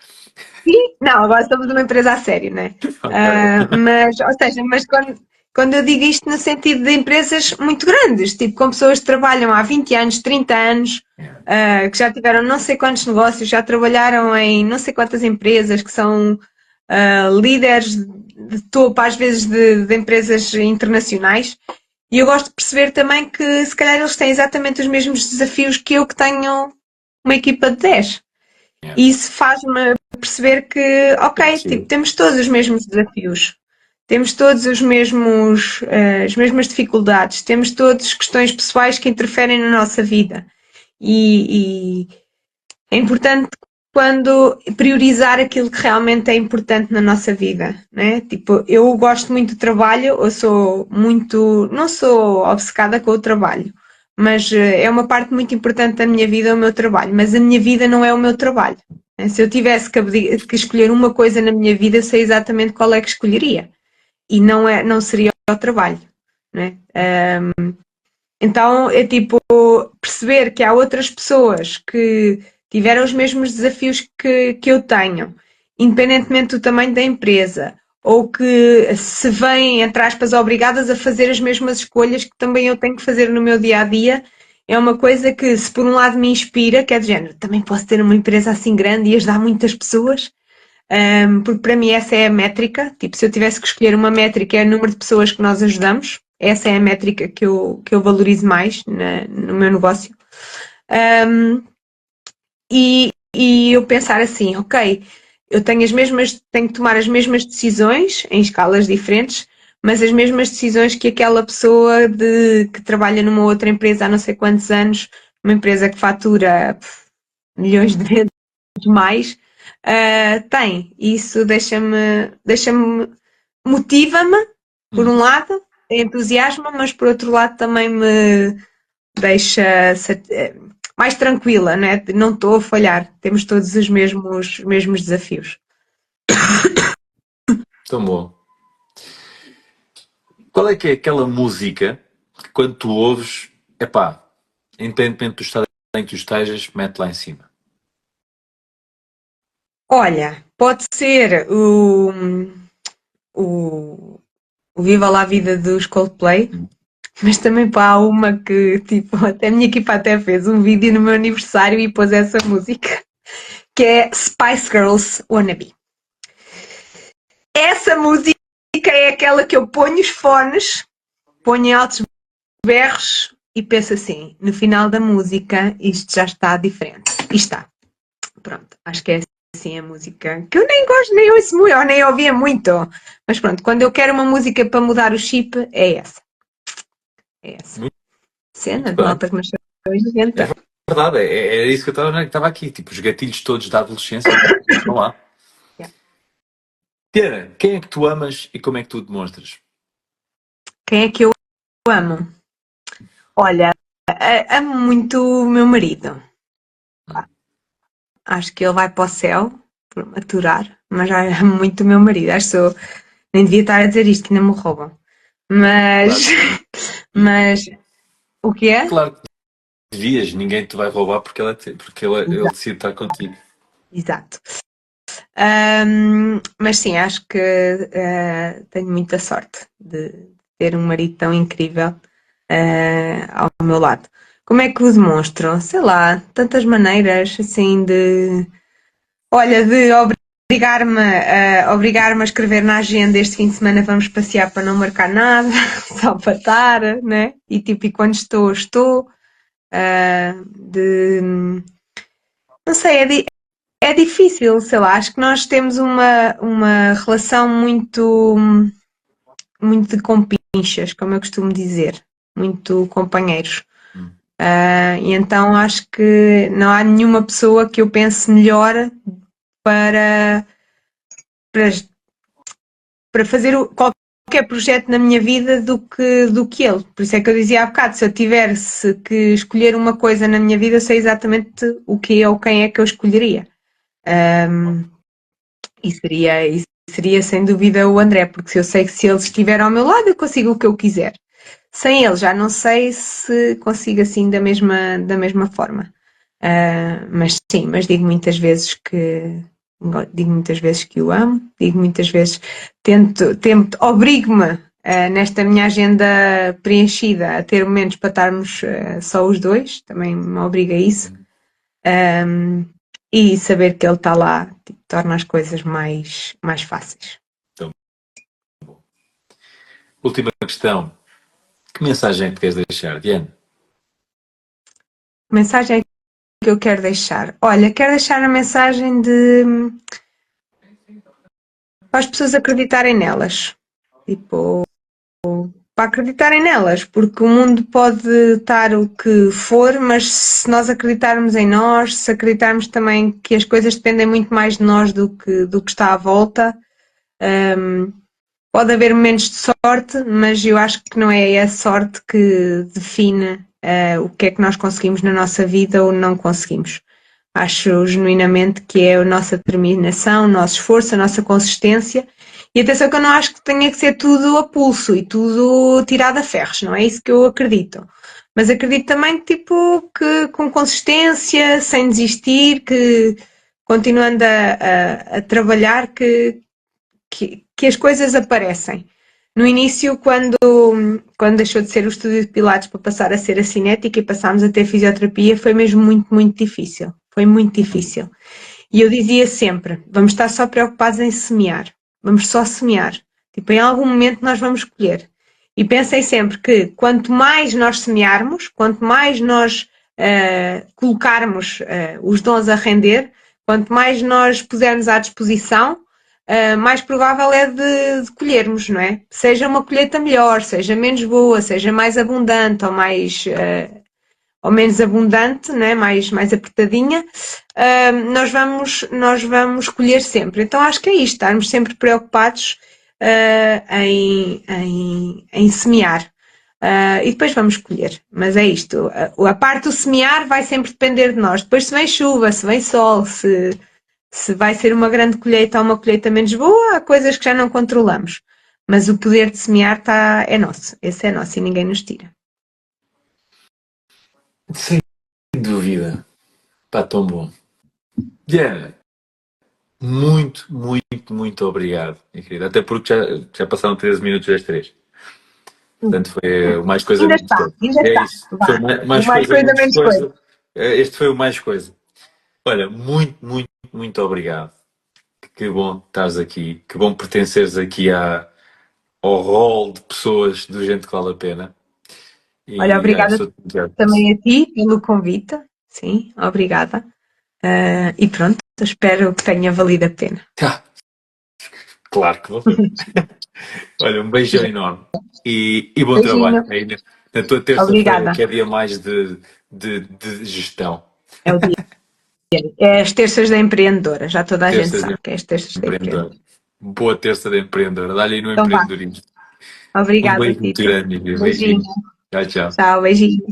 Sim, não, agora estamos numa empresa a sério, né? Ok. Ou seja, quando eu digo isto no sentido de empresas muito grandes, tipo com pessoas que trabalham há 20 anos, 30 anos, Yeah. que já tiveram não sei quantos negócios, já trabalharam em não sei quantas empresas, que são líderes de topo, às vezes de empresas internacionais. E eu gosto de perceber também que se calhar eles têm exatamente os mesmos desafios que eu que tenho uma equipa de 10. Yeah. E isso faz-me perceber que, ok, tipo, Sim. temos todos os mesmos desafios, temos todos os mesmos, as mesmas dificuldades, temos todas questões pessoais que interferem na nossa vida. E é importante quando priorizar aquilo que realmente é importante na nossa vida, né? Tipo, eu gosto muito do trabalho, eu sou muito, não sou obcecada com o trabalho, mas é uma parte muito importante da minha vida, o meu trabalho, mas a minha vida não é o meu trabalho, né? Se eu tivesse que escolher uma coisa na minha vida, eu sei exatamente qual é que escolheria e não seria o trabalho, né? Então é tipo perceber que há outras pessoas que tiveram os mesmos desafios que eu tenho, independentemente do tamanho da empresa, ou que se veem, entre aspas, obrigadas a fazer as mesmas escolhas que também eu tenho que fazer no meu dia a dia, é uma coisa que, se por um lado me inspira, que é de género, também posso ter uma empresa assim grande e ajudar muitas pessoas, porque para mim essa é a métrica. Tipo, se eu tivesse que escolher uma métrica, é o número de pessoas que nós ajudamos. Essa é a métrica que eu valorizo mais no meu negócio. Um, e eu pensar assim, ok, eu tenho que tomar as mesmas decisões em escalas diferentes, mas as mesmas decisões que aquela pessoa que trabalha numa outra empresa há não sei quantos anos, uma empresa que fatura milhões de vezes mais, tem. Isso motiva-me, por Hum. um lado, entusiasma, mas por outro lado também me deixa mais tranquila, né? Não estou a falhar, temos todos os mesmos desafios. Tão bom. Qual é que é aquela música que quando tu ouves, epá, independentemente do estado em que tu estejas, mete lá em cima? Olha, pode ser o, o Viva lá a Vida dos Coldplay, Hum. mas também pá, há uma que, tipo, até a minha equipa até fez um vídeo no meu aniversário e pôs essa música, que é Spice Girls Wannabe. Essa música é aquela que eu ponho os fones, ponho em altos berros e penso assim, no final da música isto já está diferente. E está. Pronto, acho que é assim a música que eu nem gosto, nem ouço muito, ou nem ouvia muito. Mas pronto, quando eu quero uma música para mudar o chip, é essa. É essa. Muito, Cena muito de bem. malta que nasceu em É 90. verdade, era isso que eu estava aqui. Tipo, os gatilhos todos da adolescência estão lá. Yeah. Tiana, quem é que tu amas e como é que tu demonstras? Quem é que eu amo? Olha, amo muito o meu marido. Acho que ele vai para o céu por me aturar, mas já amo muito o meu marido. Acho que nem devia estar a dizer isto, que ainda me roubam. Mas, Claro que devias. mas o que é? Claro que devias, ninguém te vai roubar porque ele Exato. decide estar contigo. Exato. Mas sim, acho que tenho muita sorte de ter um marido tão incrível ao meu lado. Como é que o demonstro? Sei lá, tantas maneiras assim de. Olha, de obrigar-me a escrever na agenda este fim de semana vamos passear para não marcar nada, só para estar, né? E quando estou. De, não sei, é difícil, sei lá, acho que nós temos uma relação muito de compinchas, como eu costumo dizer, muito companheiros. Hum. E então acho que não há nenhuma pessoa que eu pense melhor para, para, para fazer qualquer projeto na minha vida do que ele. Por isso é que eu dizia há bocado, se eu tivesse que escolher uma coisa na minha vida, sei exatamente o que é ou quem é que eu escolheria. E seria sem dúvida o André, porque eu sei que se ele estiver ao meu lado eu consigo o que eu quiser. Sem ele já não sei se consigo assim da mesma forma. Mas sim, mas digo muitas vezes digo muitas vezes que o amo, digo muitas vezes, obrigo-me nesta minha agenda preenchida a ter momentos para estarmos só os dois, também me obriga a isso. E saber que ele está lá tipo, torna as coisas mais fáceis. Então, última questão. Que mensagem é que queres deixar, Diana? Que mensagem é que eu quero deixar? Olha, quero deixar a mensagem de para as pessoas acreditarem nelas. Tipo, para acreditarem nelas, porque o mundo pode estar o que for, mas se nós acreditarmos em nós, se acreditarmos também que as coisas dependem muito mais de nós do que está à volta, pode haver momentos de sorte, mas eu acho que não é a sorte que define o que é que nós conseguimos na nossa vida ou não conseguimos. Acho genuinamente que é a nossa determinação, o nosso esforço, a nossa consistência. E atenção que eu não acho que tenha que ser tudo a pulso e tudo tirado a ferros, não é isso que eu acredito. Mas acredito também tipo, que com consistência, sem desistir, que continuando a trabalhar, que as coisas aparecem. No início, quando deixou de ser o estúdio de Pilates para passar a ser a cinética e passámos a ter fisioterapia, foi mesmo muito, muito difícil. Foi muito difícil. E eu dizia sempre: vamos estar só preocupados em semear. Vamos só semear. Tipo, em algum momento nós vamos colher. E pensem sempre que quanto mais nós semearmos, quanto mais nós colocarmos os dons a render, quanto mais nós pusermos à disposição, mais provável é de colhermos, não é? Seja uma colheita melhor, seja menos boa, seja mais abundante ou menos abundante, né? mais apertadinha, nós vamos colher sempre. Então acho que é isto, estarmos sempre preocupados em semear. E depois vamos colher. Mas é isto. A parte do semear vai sempre depender de nós. Depois se vem chuva, se vem sol, se vai ser uma grande colheita ou uma colheita menos boa, há coisas que já não controlamos. Mas o poder de semear é nosso. Esse é nosso e ninguém nos tira. Sem dúvida. Está tão bom. Diana, muito, muito, muito obrigado, minha querida. Até porque já passaram 13 minutos das 3. Portanto, foi o mais coisa Ainda menos está, coisa. ainda É está. isso. Vá. Foi mais Mais coisa coisa, menos menos coisa. coisa. Este foi o mais coisa. Olha, muito, muito, muito obrigado. Que bom estares aqui. Que bom pertenceres aqui ao rol de pessoas do Gente que Vale a Pena. Olha, E obrigada sou também a ti pelo convite. Sim, obrigada. E pronto, espero que tenha valido a pena. Claro que valeu. Olha, um beijão enorme e bom Beijinho. trabalho aí na tua terça-feira, Obrigada. que é dia mais de gestão. É o dia. É as terças da empreendedora. Já toda a gente Terças de sabe que é as terças da empreendedor. empreendedora. Boa terça de empreendedor. Dá-lhe aí no Então vá. empreendedorismo. Um Obrigada, beijo muito Tito. grande, Beijinho. beijinho. Tchau, tchau. Tchau, beijinho.